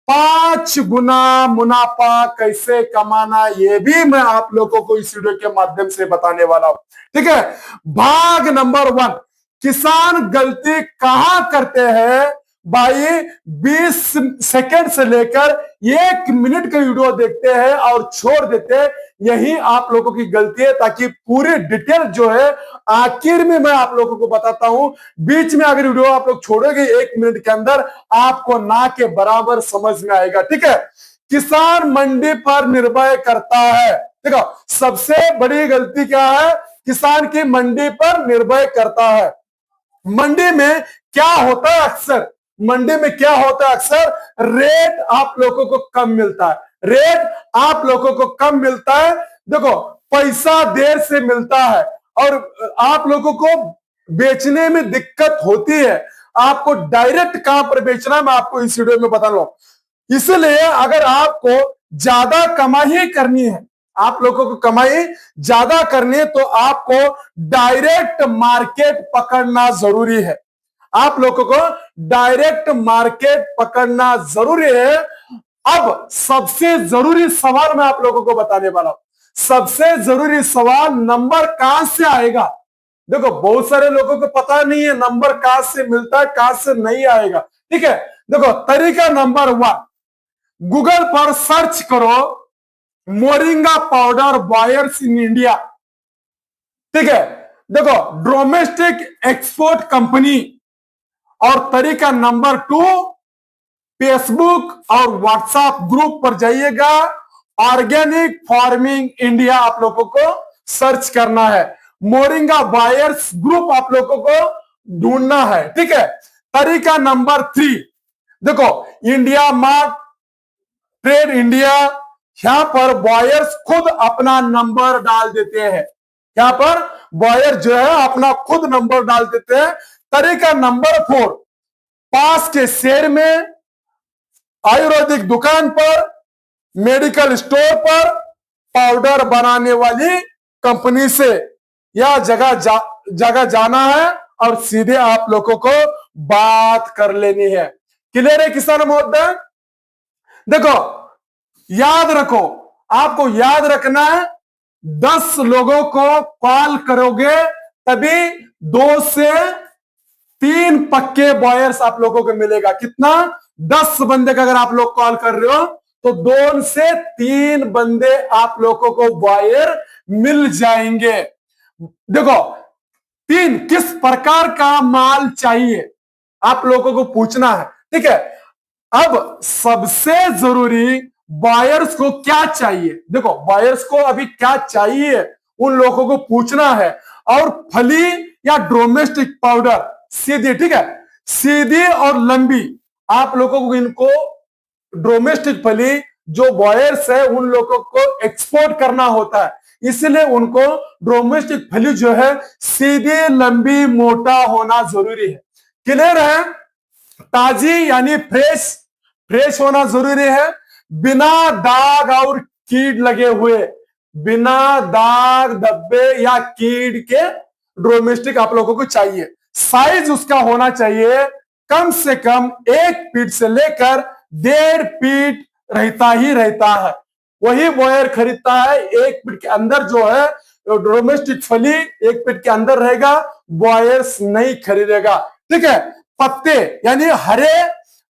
5 गुना मुनाफा कैसे कमाना ये भी मैं आप लोगों को इस वीडियो के माध्यम से बताने वाला हूं, ठीक है। भाग नंबर 1, किसान गलती कहां करते हैं भाई, 20 सेकंड से लेकर 1 मिनट का वीडियो देखते हैं और छोड़ देते हैं, यही आप लोगों की गलती है। ताकि पूरी डिटेल जो है आखिर में मैं आप लोगों को बताता हूं, बीच में अगर वीडियो आप लोग छोड़ोगे 1 मिनट के अंदर आपको ना के बराबर समझ में आएगा, ठीक है। किसान मंडी पर निर्भर करता है, देखो सबसे बड़ी गलती क्या है, किसान की मंडी पर निर्भर करता है। मंडी में क्या होता है अक्सर, मंडी में क्या होता है अक्सर, रेट आप लोगों को कम मिलता है, रेट आप लोगों को कम मिलता है। देखो पैसा देर से मिलता है और आप लोगों को बेचने में दिक्कत होती है। आपको डायरेक्ट कहां पर बेचना है मैं आपको इस वीडियो में बता रहा हूं। इसलिए अगर आपको ज्यादा कमाई करनी है, आप लोगों को कमाई ज्यादा करनी है, तो आपको डायरेक्ट मार्केट पकड़ना जरूरी है। आप लोगों को डायरेक्ट मार्केट पकड़ना जरूरी है। अब सबसे जरूरी सवाल मैं आप लोगों को बताने वाला हूं। सबसे जरूरी सवाल, नंबर कहां से आएगा? देखो, बहुत सारे लोगों को पता नहीं है नंबर कहां से मिलता है, कहां से नहीं आएगा। ठीक है, देखो तरीका नंबर 1, गूगल पर सर्च करो moringa powder buyers in India. ठीक है, देखो डोमेस्टिक एक्सपोर्ट कंपनी। और तरीका नंबर 2, फेसबुक और व्हाट्सएप ग्रुप पर जाइएगा, ऑर्गेनिक फार्मिंग इंडिया आप लोगों को सर्च करना है, मोरिंगा बायर्स ग्रुप आप लोगों को ढूंढना है। ठीक है, तरीका नंबर 3, देखो इंडिया मार्ट, ट्रेड इंडिया, यहां पर बॉयर्स खुद अपना नंबर डाल देते हैं। यहां पर बॉयर जो है अपना खुद नंबर डाल देते हैं। तरीका नंबर 4, पास के शहर में आयुर्वेदिक दुकान पर, मेडिकल स्टोर पर, पाउडर बनाने वाली कंपनी से यह जगह जाना है और सीधे आप लोगों को बात कर लेनी है। क्लियर है किसान महोदय? देखो याद रखो, आपको याद रखना है, 10 लोगों को कॉल करोगे तभी 2 से 3 पक्के बॉयर्स आप लोगों को मिलेगा। कितना? 10 बंदे का अगर आप लोग कॉल कर रहे हो तो 2 से 3 बंदे आप लोगों को बॉयर मिल जाएंगे। देखो 3, किस प्रकार का माल चाहिए आप लोगों को पूछना है। ठीक है, अब सबसे जरूरी बायर्स को क्या चाहिए। देखो बायर्स को अभी क्या चाहिए उन लोगों को पूछना है। और फली या डोमेस्टिक पाउडर सीधी, ठीक है, सीधी और लंबी आप लोगों को, इनको डोमेस्टिक फली जो बायर्स है उन लोगों को एक्सपोर्ट करना होता है, इसलिए उनको डोमेस्टिक फली जो है सीधी, लंबी, मोटा होना जरूरी है। क्लियर है? ताजी यानी फ्रेश होना जरूरी है, बिना दाग और कीड़ लगे हुए, बिना दाग, धब्बे या कीड़ के डोमेस्टिक आप लोगों को चाहिए। साइज उसका होना चाहिए कम से कम 1 फीट से लेकर 1.5 फीट रहता ही रहता है। वही बॉयर खरीदता है 1 फीट के अंदर जो है डोमेस्टिक फली 1 फीट के अंदर रहेगा, बॉयर्स नहीं खरीदेगा। ठीक है, पत्ते यानी हरे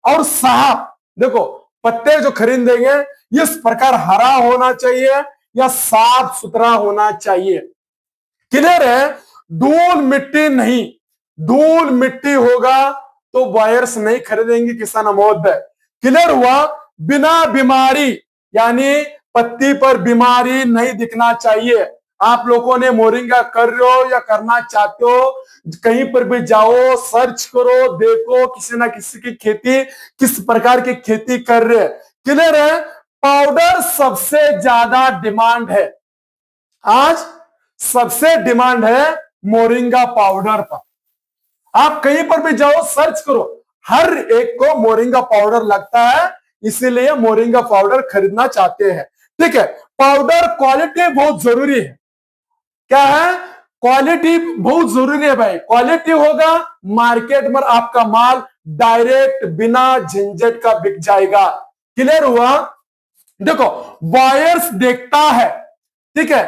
और साफ, देखो पत्ते जो खरीदेंगे इस प्रकार हरा होना चाहिए या साफ सुथरा होना चाहिए। क्लियर है? धूल मिट्टी नहीं, धूल मिट्टी होगा तो बायर्स नहीं खरीदेंगे किसान महोदय। क्लियर हुआ? बिना बीमारी यानी पत्ती पर बीमारी नहीं दिखना चाहिए। आप लोगों ने मोरिंगा कर रहे हो या करना चाहते हो, कहीं पर भी जाओ, सर्च करो, देखो किसी ना किसी की खेती, किस प्रकार की खेती कर रहे हैं। क्लियर है? पाउडर सबसे ज्यादा डिमांड है, आज सबसे डिमांड है मोरिंगा पाउडर पर। आप कहीं पर भी जाओ, सर्च करो, हर एक को मोरिंगा पाउडर लगता है, इसीलिए मोरिंगा पाउडर खरीदना चाहते हैं। ठीक है, पाउडर क्वालिटी बहुत जरूरी है। क्या है? क्वालिटी बहुत जरूरी है भाई। क्वालिटी होगा, मार्केट में आपका माल डायरेक्ट बिना झंझट का बिक जाएगा। क्लियर हुआ? देखो बायर्स देखता है, ठीक है,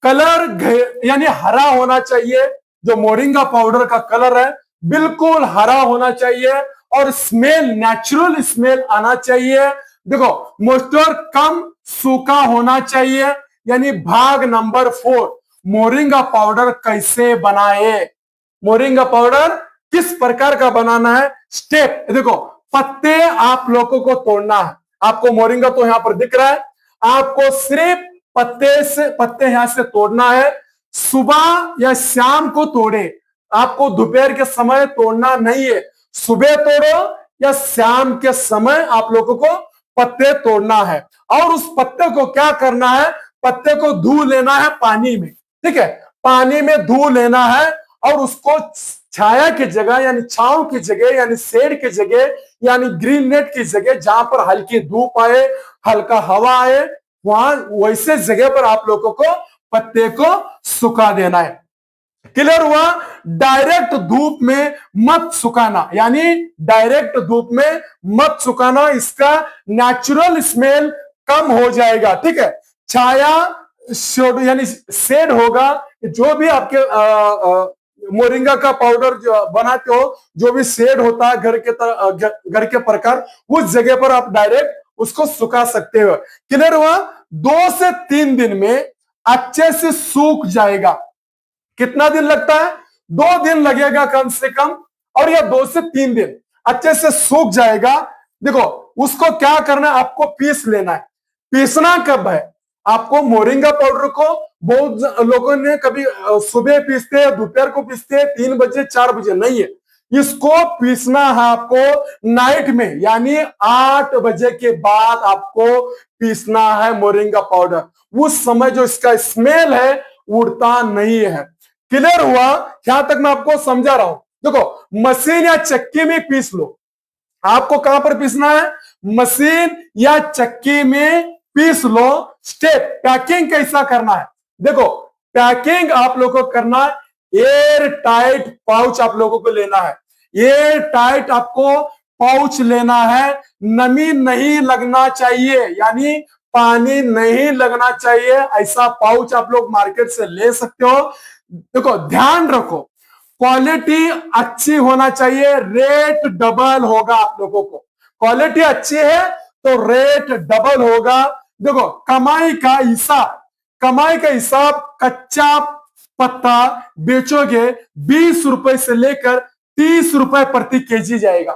कलर यानी हरा होना चाहिए, जो मोरिंगा पाउडर का कलर है बिल्कुल हरा होना चाहिए, और स्मेल, नेचुरल स्मेल आना चाहिए। देखो मॉइस्चर कम, सूखा होना चाहिए। यानी भाग नंबर 4, मोरिंगा पाउडर कैसे बनाए, मोरिंगा पाउडर किस प्रकार का बनाना है, स्टेप। देखो पत्ते आप लोगों को तोड़ना है, आपको मोरिंगा तो यहां पर दिख रहा है, आपको सिर्फ पत्ते यहां से तोड़ना है। सुबह या शाम को तोड़े, आपको दोपहर के समय तोड़ना नहीं है, सुबह तोड़ो या शाम के समय आप लोगों को पत्ते तोड़ना है। और उस पत्ते को क्या करना है, पत्ते को धो लेना है पानी में। ठीक है, पानी में धो लेना है और उसको छाया की जगह यानी छांव की जगह यानी शेड की जगह यानी ग्रीन नेट की जगह जहां पर हल्की धूप आए, हल्का हवा आए, वहां वैसे जगह पर आप लोगों को पत्ते को सुखा देना है। क्लियर हुआ? डायरेक्ट धूप में मत सुखाना, यानी डायरेक्ट धूप में मत सुखाना, इसका नेचुरल स्मेल कम हो जाएगा। ठीक है, छाया यानी शेड होगा। जो भी आपके मोरिंगा का पाउडर जो बनाते हो, जो भी शेड होता है घर के प्रकार, उस जगह पर आप डायरेक्ट उसको सुखा सकते हो। क्लियर हुआ? 2 से 3 दिन में अच्छे से सूख जाएगा। कितना दिन लगता है? 2 दिन लगेगा कम से कम, और यह 2 से 3 दिन अच्छे से सूख जाएगा। देखो, उसको क्या करना है, आपको पीस लेना है। पीसना कब है? आपको मोरिंगा पाउडर को बहुत लोगों ने कभी सुबह पीसते हैं, दोपहर को पीसते हैं, 3 बजे 4 बजे, नहीं है। इसको पीसना है आपको नाइट में, यानी 8 बजे के बाद आपको पीसना है मोरिंगा पाउडर। उस समय जो इसका स्मेल है उड़ता नहीं है। क्लियर हुआ? यहां तक मैं आपको समझा रहा हूं। देखो, मशीन या चक्की में पीस लो। आपको कहां पर पीसना है? मशीन या चक्की में पीस लो। स्टेप पैकिंग कैसा करना है? देखो, पैकिंग आप लोगों को करना है, एयर टाइट पाउच आप लोगों को लेना है। एयर टाइट आपको पाउच लेना है, नमी नहीं लगना चाहिए, यानी पानी नहीं लगना चाहिए। ऐसा पाउच आप लोग मार्केट से ले सकते हो। देखो, ध्यान रखो, क्वालिटी अच्छी होना चाहिए, रेट डबल होगा आप लोगों को। क्वालिटी अच्छी है तो रेट डबल होगा। देखो, कमाई का हिसाब कच्चा पत्ता बेचोगे 20 रुपए से लेकर 30 रुपए प्रति केजी जाएगा।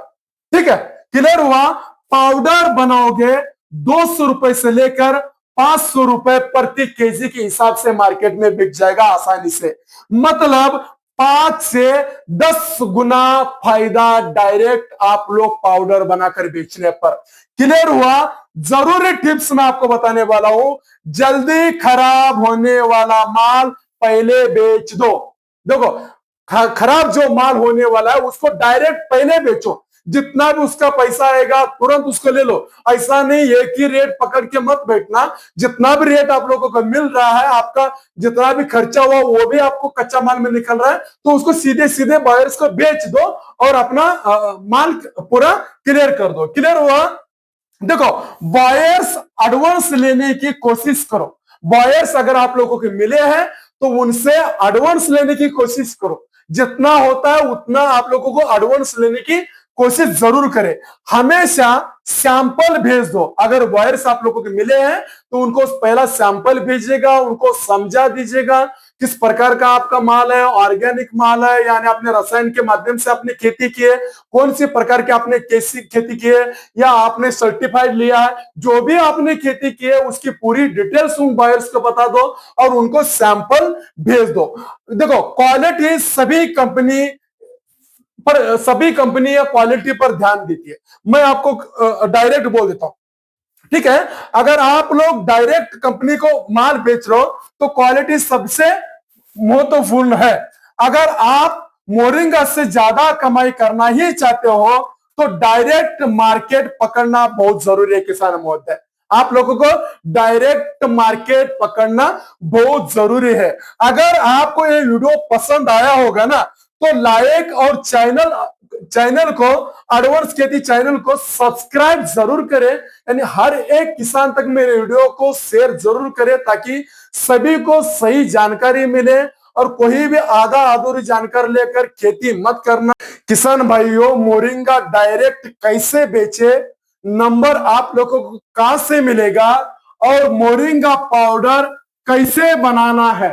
ठीक है, क्लियर हुआ? पाउडर बनाओगे 200 रुपए से लेकर 500 रुपए प्रति केजी के हिसाब से मार्केट में बिक जाएगा आसानी से। मतलब 5 से 10 गुना फायदा डायरेक्ट आप लोग पाउडर बनाकर बेचने पर। क्लियर हुआ? जरूरी टिप्स मैं आपको बताने वाला हूं। जल्दी खराब होने वाला माल पहले बेच दो। देखो, खराब जो माल होने वाला है उसको डायरेक्ट पहले बेचो। जितना भी उसका पैसा आएगा तुरंत उसको ले लो। ऐसा नहीं एक ही रेट पकड़ के मत बैठना। जितना भी रेट आप लोगों को मिल रहा है, आपका जितना भी खर्चा हुआ वो भी आपको कच्चा माल में निकल रहा है, तो उसको सीधे सीधे बायर्स को बेच दो और अपना माल पूरा क्लियर कर दो। क्लियर हुआ? देखो, बायर्स एडवांस लेने की कोशिश करो। बायर्स अगर आप लोगों को मिले हैं तो उनसे एडवांस लेने की कोशिश करो। जितना होता है उतना आप लोगों को एडवांस लेने की कोशिश जरूर करें। हमेशा सैंपल भेज दो। अगर वायर्स आप लोगों को मिले हैं तो उनको पहला सैंपल भेजिएगा, उनको समझा दीजिएगा किस प्रकार का आपका माल है, ऑर्गेनिक माल है यानी आपने रसायन के माध्यम से आपने खेती की है, कौन सी प्रकार की आपने कैसी खेती की है, या आपने सर्टिफाइड लिया है। जो भी आपने खेती की है उसकी पूरी डिटेल्स उन बायर्स को बता दो और उनको सैंपल भेज दो। देखो, क्वालिटी सभी कंपनी या क्वालिटी पर ध्यान देती है। मैं आपको डायरेक्ट बोल देता हूं, ठीक है? अगर आप लोग डायरेक्ट कंपनी को माल बेच रहे हो तो क्वालिटी सबसे महत्वपूर्ण है। अगर आप मोरिंगा से ज्यादा कमाई करना ही चाहते हो तो डायरेक्ट मार्केट पकड़ना बहुत जरूरी है। किसान महोदय, आप लोगों को डायरेक्ट मार्केट पकड़ना बहुत जरूरी है। अगर आपको ये वीडियो पसंद आया होगा ना तो लाइक और चैनल को, एडवांस खेती चैनल को सब्सक्राइब जरूर करें, यानी हर एक किसान तक मेरे वीडियो को शेयर जरूर करें ताकि सभी को सही जानकारी मिले और कोई भी आधा अधूरी जानकारी लेकर खेती मत करना। किसान भाइयों, मोरिंगा डायरेक्ट कैसे बेचे, नंबर आप लोगों को कहां से मिलेगा और मोरिंगा पाउडर कैसे बनाना है,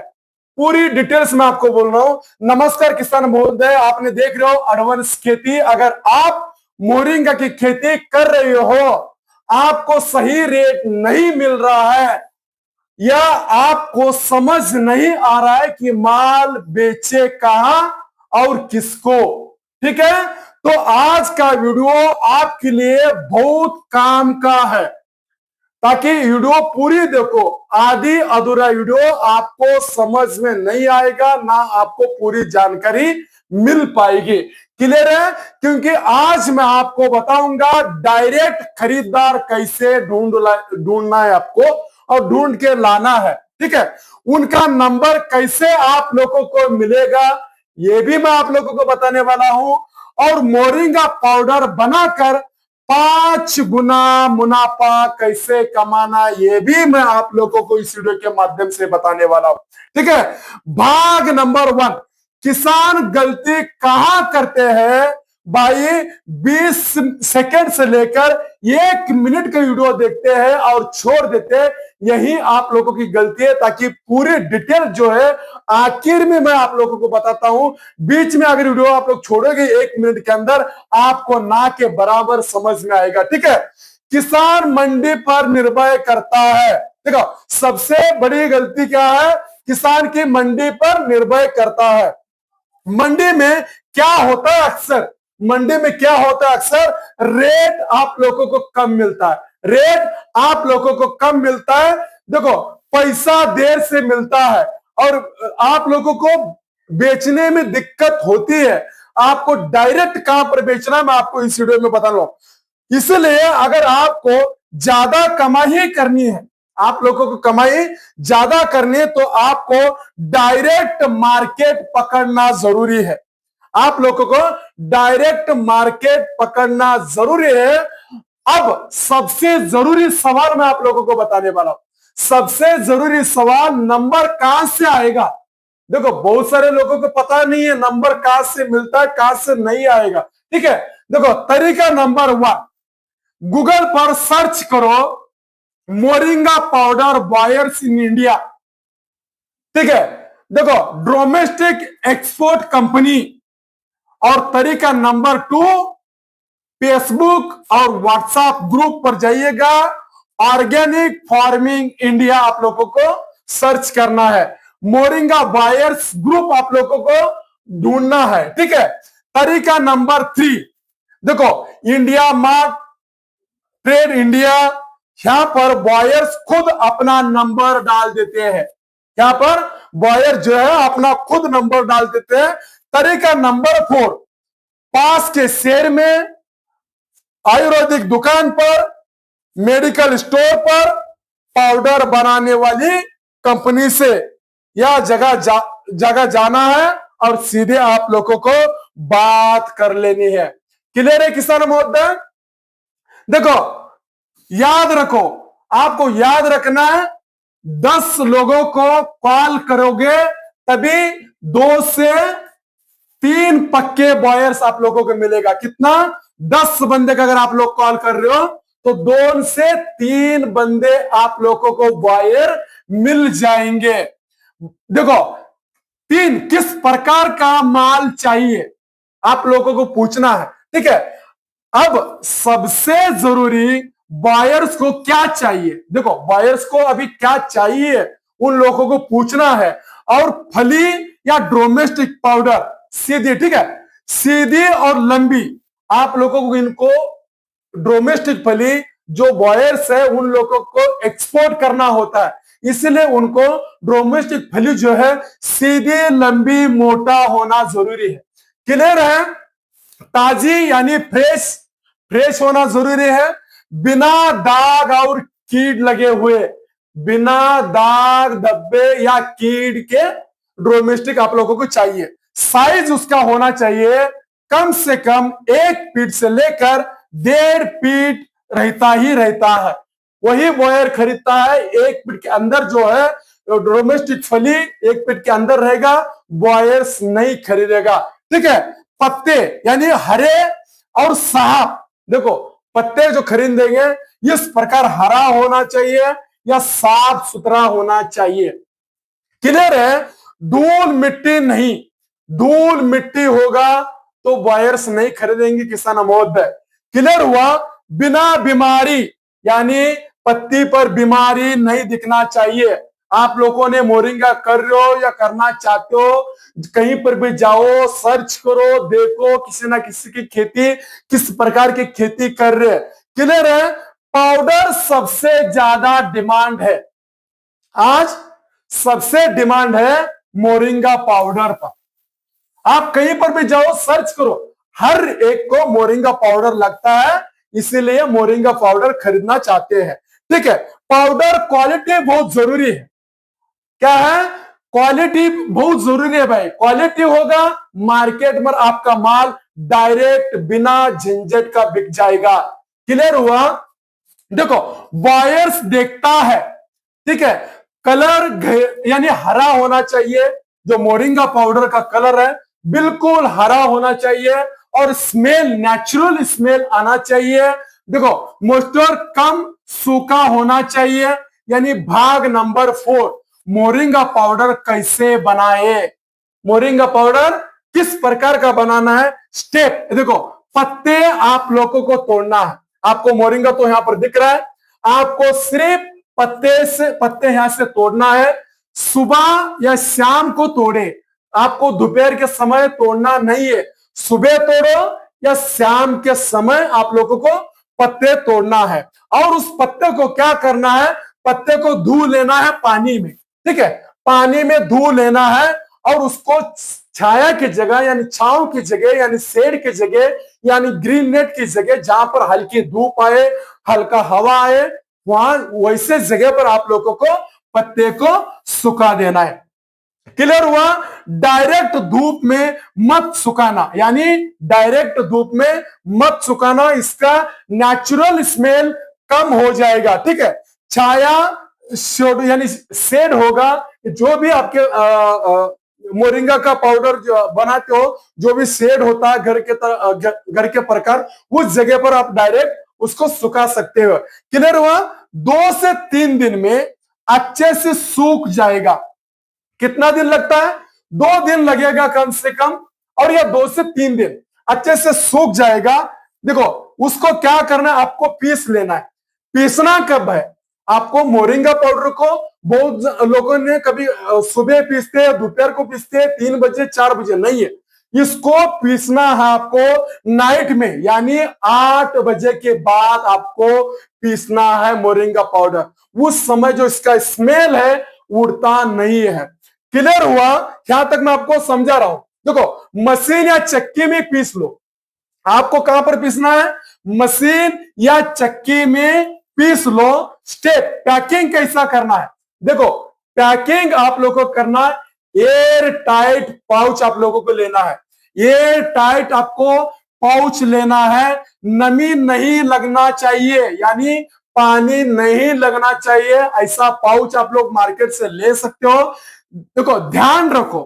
पूरी डिटेल्स में आपको बोल रहा हूं। नमस्कार किसान महोदय, आपने देख रहे हो एडवांस खेती। अगर आप मोरिंगा की खेती कर रहे हो, आपको सही रेट नहीं मिल रहा है या आपको समझ नहीं आ रहा है कि माल बेचे कहां और किसको, ठीक है, तो आज का वीडियो आपके लिए बहुत काम का है। ताकि वीडियो पूरी देखो। आधी अधूरा वीडियो आपको समझ में नहीं आएगा, ना आपको पूरी जानकारी मिल पाएगी। क्लियर है? क्योंकि आज मैं आपको बताऊंगा डायरेक्ट खरीदार कैसे ढूंढना है आपको और ढूंढ के लाना है। ठीक है, उनका नंबर कैसे आप लोगों को मिलेगा ये भी मैं आप लोगों को बताने वाला हूं, और मोरिंगा पाउडर बनाकर 5 गुना मुनाफा कैसे कमाना ये भी मैं आप लोगों को इस वीडियो के माध्यम से बताने वाला हूं। ठीक है, भाग नंबर 1, किसान गलती कहां करते हैं भाई? 20 सेकंड से लेकर 1 मिनट का वीडियो देखते हैं और छोड़ देते हैं, यही आप लोगों की गलती है। ताकि पूरी डिटेल जो है आखिर में मैं आप लोगों को बताता हूं। बीच में अगर वीडियो आप लोग छोड़ोगे 1 मिनट के अंदर, आपको ना के बराबर समझ में आएगा। ठीक है, किसान मंडी पर निर्भर करता है। देखो, सबसे बड़ी गलती क्या है? किसान की मंडी पर निर्भर करता है। मंडी में क्या होता है अक्सर? मंडी में क्या होता है अक्सर? रेट आप लोगों को कम मिलता है। रेट आप लोगों को कम मिलता है। देखो, पैसा देर से मिलता है और आप लोगों को बेचने में दिक्कत होती है। आपको डायरेक्ट कहां पर बेचना है मैं आपको इस वीडियो में बता रहा हूं। इसलिए अगर आपको ज्यादा कमाई करनी है, आप लोगों को कमाई ज्यादा करनी है, तो आपको डायरेक्ट मार्केट पकड़ना जरूरी है। आप लोगों को डायरेक्ट मार्केट पकड़ना जरूरी है। अब सबसे जरूरी सवाल मैं आप लोगों को बताने वाला हूं। सबसे जरूरी सवाल, नंबर कहां से आएगा? देखो, बहुत सारे लोगों को पता नहीं है नंबर कहां से मिलता है, कहां से नहीं आएगा। ठीक है, देखो तरीका नंबर 1, गूगल पर सर्च करो moringa powder buyers in India. ठीक है, देखो डोमेस्टिक एक्सपोर्ट कंपनी। और तरीका नंबर 2, फेसबुक और व्हाट्सएप ग्रुप पर जाइएगा, ऑर्गेनिक फार्मिंग इंडिया आप लोगों को सर्च करना है। मोरिंगा बायर्स ग्रुप आप लोगों को ढूंढना है। ठीक है, तरीका नंबर 3, देखो इंडिया मार्ट, ट्रेड इंडिया, यहां पर बॉयर्स खुद अपना नंबर डाल देते हैं। यहां पर बॉयर जो है अपना खुद नंबर डाल देते हैं। तरीका नंबर 4, पास के शहर में, आयुर्वेदिक दुकान पर, मेडिकल स्टोर पर, पाउडर बनाने वाली कंपनी से यह जगह जाना है और सीधे आप लोगों को बात कर लेनी है। क्लियर है किसान महोदय? देखो याद रखो, आपको याद रखना है, 10 लोगों को कॉल करोगे तभी 2 से 3 पक्के बॉयर्स आप लोगों को मिलेगा। कितना? 10 बंदे का अगर आप लोग कॉल कर रहे हो तो 2 से 3 बंदे आप लोगों को बॉयर मिल जाएंगे। देखो, 3 किस प्रकार का माल चाहिए आप लोगों को पूछना है। ठीक है, अब सबसे जरूरी बायर्स को क्या चाहिए। देखो, बायर्स को अभी क्या चाहिए उन लोगों को पूछना है। और फली या डोमेस्टिक पाउडर सीधी, ठीक है, सीधी और लंबी आप लोगों को, इनको डोमेस्टिक फली जो बायर्स है उन लोगों को एक्सपोर्ट करना होता है, इसलिए उनको डोमेस्टिक फली जो है सीधी, लंबी, मोटा होना जरूरी है। क्लियर है? ताजी यानी फ्रेश होना जरूरी है, बिना दाग और कीड़ लगे हुए, बिना दाग, धब्बे या कीड़ के डोमेस्टिक आप लोगों को चाहिए। साइज उसका होना चाहिए कम से कम 1 फीट से लेकर 1.5 फीट रहता ही रहता है। वही बॉयर खरीदता है। 1 फीट के अंदर जो है डोमेस्टिक फली 1 फीट के अंदर रहेगा, बॉयर्स नहीं खरीदेगा। ठीक है, पत्ते यानी हरे और साफ, देखो पत्ते जो खरीदेंगे इस प्रकार हरा होना चाहिए या साफ सुथरा होना चाहिए। क्लियर है? धूल मिट्टी नहीं, धूल मिट्टी होगा तो बायर्स नहीं खरीदेंगे किसान महोदय। क्लियर हुआ? बिना बीमारी यानी पत्ती पर बीमारी नहीं दिखना चाहिए। आप लोगों ने मोरिंगा कर रहे हो या करना चाहते हो, कहीं पर भी जाओ, सर्च करो, देखो किसी ना किसी की खेती किस प्रकार की खेती कर रहे हैं। क्लियर है? पाउडर सबसे ज्यादा डिमांड है, आज सबसे डिमांड है मोरिंगा पाउडर पर। आप कहीं पर भी जाओ, सर्च करो, हर एक को मोरिंगा पाउडर लगता है, इसीलिए मोरिंगा पाउडर खरीदना चाहते हैं। ठीक है, पाउडर क्वालिटी बहुत जरूरी है। क्या है? क्वालिटी बहुत जरूरी है भाई। क्वालिटी होगा, मार्केट में आपका माल डायरेक्ट बिना झंझट का बिक जाएगा। क्लियर हुआ? देखो, बायर्स देखता है, ठीक है, कलर यानी हरा होना चाहिए। जो मोरिंगा पाउडर का कलर है बिल्कुल हरा होना चाहिए, और स्मेल, नेचुरल स्मेल आना चाहिए। देखो, मॉइस्चर कम, सूखा होना चाहिए। यानी भाग नंबर 4, मोरिंगा पाउडर कैसे बनाए, मोरिंगा पाउडर किस प्रकार का बनाना है, स्टेप। देखो, पत्ते आप लोगों को तोड़ना है। आपको मोरिंगा तो यहां पर दिख रहा है, आपको सिर्फ पत्ते यहां से तोड़ना है। सुबह या शाम को तोड़े, आपको दोपहर के समय तोड़ना नहीं है। सुबह तोड़ो या शाम के समय आप लोगों को पत्ते तोड़ना है। और उस पत्ते को क्या करना है, पत्ते को धो लेना है पानी में। ठीक है, पानी में धो लेना है, और उसको छाया की जगह यानी छांव की जगह यानी शेड की जगह यानी ग्रीन नेट की जगह, जहां पर हल्की धूप आए, हल्का हवा आए, वहां वैसे जगह पर आप लोगों को पत्ते को सुखा देना है। क्लियर हुआ? डायरेक्ट धूप में मत सुखाना, यानी डायरेक्ट धूप में मत सुखाना, इसका नेचुरल स्मेल कम हो जाएगा। ठीक है, छाया यानी शेड होगा। जो भी आपके मोरिंगा का पाउडर जो बनाते हो, जो भी शेड होता है घर के प्रकार, उस जगह पर आप डायरेक्ट उसको सुखा सकते हो। क्लियर हुआ? 2 से 3 दिन में अच्छे से सूख जाएगा। कितना दिन लगता है? 2 दिन लगेगा कम से कम, और यह 2 से 3 दिन अच्छे से सूख जाएगा। देखो, उसको क्या करना है, आपको पीस लेना है। पीसना कब है? आपको मोरिंगा पाउडर को बहुत लोगों ने कभी सुबह पीसते हैं, दोपहर को पीसते हैं, 3 बजे 4 बजे, नहीं है। इसको पीसना है आपको नाइट में, यानी 8 बजे के बाद आपको पीसना है मोरिंगा पाउडर। उस समय जो इसका स्मेल है उड़ता नहीं है। क्लियर हुआ? यहां तक मैं आपको समझा रहा हूं। देखो, मशीन या चक्की में पीस लो। आपको कहां पर पीसना है? मशीन या चक्की में पीस लो। स्टेप, पैकिंग कैसा करना है? देखो, पैकिंग आप लोगों को करना है, एयर टाइट पाउच आप लोगों को लेना है। एयर टाइट आपको पाउच लेना है, नमी नहीं लगना चाहिए, यानी पानी नहीं लगना चाहिए। ऐसा पाउच आप लोग मार्केट से ले सकते हो। देखो, ध्यान रखो,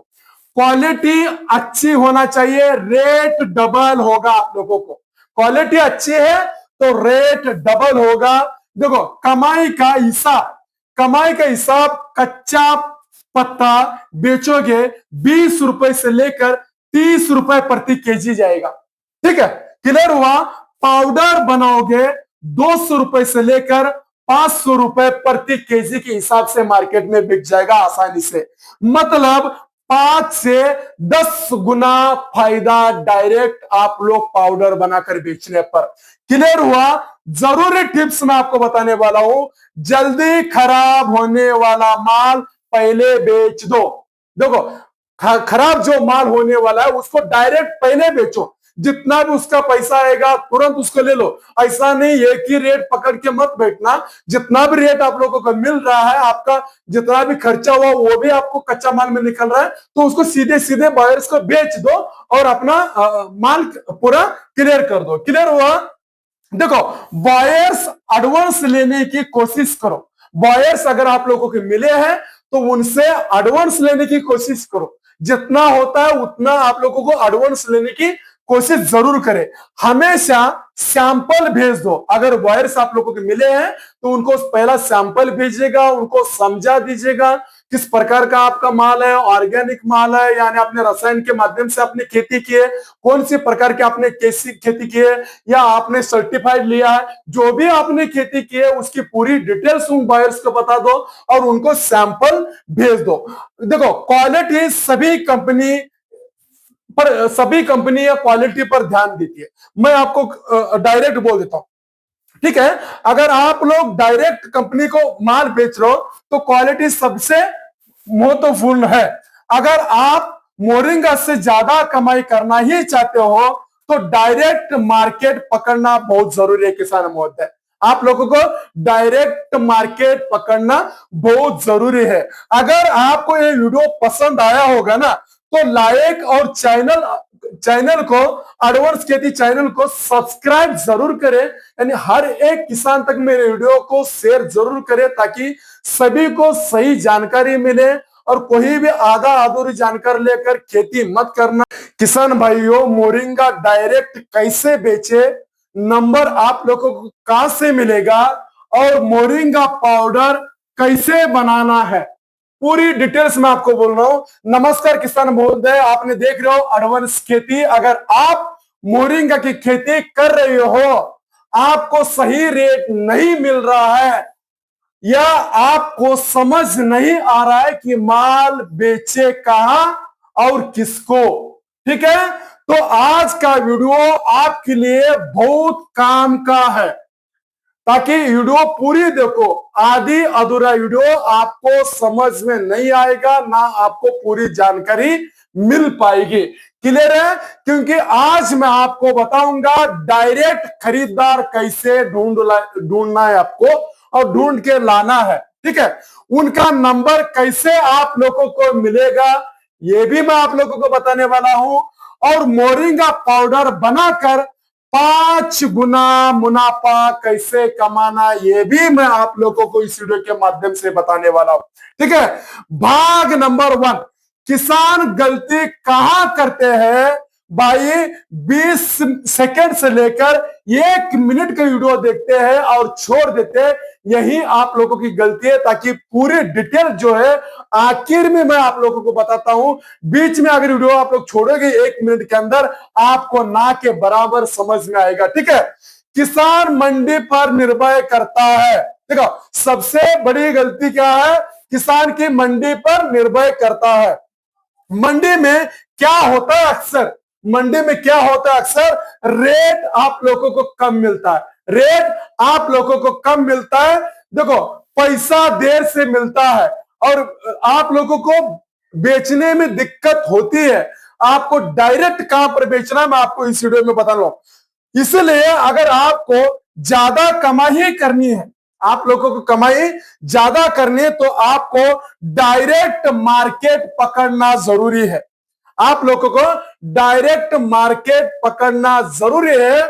क्वालिटी अच्छी होना चाहिए, रेट डबल होगा आप लोगों को। क्वालिटी अच्छी है तो रेट डबल होगा। देखो, कमाई का हिसाब कच्चा पत्ता बेचोगे 20 रुपए से लेकर 30 रुपए प्रति केजी जाएगा। ठीक है, क्लियर हुआ? पाउडर बनाओगे 200 रुपए से लेकर 500 रुपए प्रति केजी के हिसाब से मार्केट में बिक जाएगा आसानी से। मतलब 5 से 10 गुना फायदा डायरेक्ट आप लोग पाउडर बनाकर बेचने पर। क्लियर हुआ? जरूरी टिप्स मैं आपको बताने वाला हूं। जल्दी खराब होने वाला माल पहले बेच दो। देखो, खराब जो माल होने वाला है उसको डायरेक्ट पहले बेचो। जितना भी उसका पैसा आएगा तुरंत उसको ले लो। ऐसा नहीं एक ही रेट पकड़ के मत बैठना। जितना भी रेट आप लोगों को मिल रहा है, आपका जितना भी खर्चा हुआ वो भी आपको कच्चा माल में निकल रहा है, तो उसको सीधे सीधे बायर्स को बेच दो और अपना माल पूरा क्लियर कर दो। क्लियर हुआ? देखो, बायर्स एडवांस लेने की कोशिश करो। बायर्स अगर आप लोगों को मिले हैं तो उनसे एडवांस लेने की कोशिश करो। जितना होता है उतना आप लोगों को एडवांस लेने की कोशिश जरूर करें। हमेशा सैंपल भेज दो। अगर बायर्स आप लोगों को मिले हैं तो उनको पहला सैंपल भेजिएगा, उनको समझा दीजिएगा किस प्रकार का आपका माल है, ऑर्गेनिक माल है यानी आपने रसायन के माध्यम से आपने खेती की है, कौन सी प्रकार की आपने कैसी खेती की है, या आपने सर्टिफाइड लिया है। जो भी आपने खेती की है उसकी पूरी डिटेल्स उन बायर्स को बता दो और उनको सैंपल भेज दो। देखो, क्वालिटी सभी कंपनी या क्वालिटी पर ध्यान देती है। मैं आपको डायरेक्ट बोल देता हूं, ठीक है। अगर आप लोग डायरेक्ट कंपनी को माल बेच रहे हो तो क्वालिटी सबसे महत्वपूर्ण है। अगर आप मोरिंगा से ज्यादा कमाई करना ही चाहते हो तो डायरेक्ट मार्केट पकड़ना बहुत जरूरी है किसान महोदय। आप लोगों को डायरेक्ट मार्केट पकड़ना बहुत जरूरी है। अगर आपको ये वीडियो पसंद आया होगा ना तो लाइक और चैनल को, एडवांस खेती चैनल को सब्सक्राइब जरूर करें, यानी हर एक किसान तक मेरे वीडियो को शेयर जरूर करें ताकि सभी को सही जानकारी मिले और कोई भी आधा अधूरी जानकारी लेकर खेती मत करना। किसान भाइयों, मोरिंगा डायरेक्ट कैसे बेचे, नंबर आप लोगों को कहां से मिलेगा और मोरिंगा पाउडर कैसे बनाना है, पूरी डिटेल्स में आपको बोल रहा हूं। नमस्कार किसान महोदय, आपने देख रहे हो एडवांस खेती। अगर आप मोरिंगा की खेती कर रहे हो, आपको सही रेट नहीं मिल रहा है या आपको समझ नहीं आ रहा है कि माल बेचे कहां और किसको, ठीक है, तो आज का वीडियो आपके लिए बहुत काम का है। ताकि वीडियो पूरी देखो, आधी अधूरा वीडियो आपको समझ में नहीं आएगा, ना आपको पूरी जानकारी मिल पाएगी। क्लियर है? क्योंकि आज मैं आपको बताऊंगा डायरेक्ट खरीदार कैसे ढूंढना है आपको और ढूंढ के लाना है, ठीक है। उनका नंबर कैसे आप लोगों को मिलेगा ये भी मैं आप लोगों को बताने वाला हूं, और मोरिंगा पाउडर बनाकर 5 गुना मुनाफा कैसे कमाना ये भी मैं आप लोगों को इस वीडियो के माध्यम से बताने वाला हूं, ठीक है। भाग नंबर 1, किसान गलती कहां करते हैं भाई। 20 सेकंड से लेकर 1 मिनट का वीडियो देखते हैं और छोड़ देते हैं, यही आप लोगों की गलती है। ताकि पूरी डिटेल जो है आखिर में मैं आप लोगों को बताता हूं। बीच में अगर वीडियो आप लोग छोड़ोगे 1 मिनट के अंदर, आपको ना के बराबर समझ में आएगा, ठीक है। किसान मंडी पर निर्भर करता है। देखो, सबसे बड़ी गलती क्या है, किसान की मंडी पर निर्भर करता है। मंडी में क्या होता है अक्सर, मंडी में क्या होता है अक्सर, रेट आप लोगों को कम मिलता है, रेट आप लोगों को कम मिलता है। देखो, पैसा देर से मिलता है और आप लोगों को बेचने में दिक्कत होती है। आपको डायरेक्ट कहां पर बेचना है मैं आपको इस वीडियो में बता रहा हूं। इसलिए अगर आपको ज्यादा कमाई करनी है, आप लोगों को कमाई ज्यादा करनी है, तो आपको डायरेक्ट मार्केट पकड़ना जरूरी है। आप लोगों को डायरेक्ट मार्केट पकड़ना जरूरी है।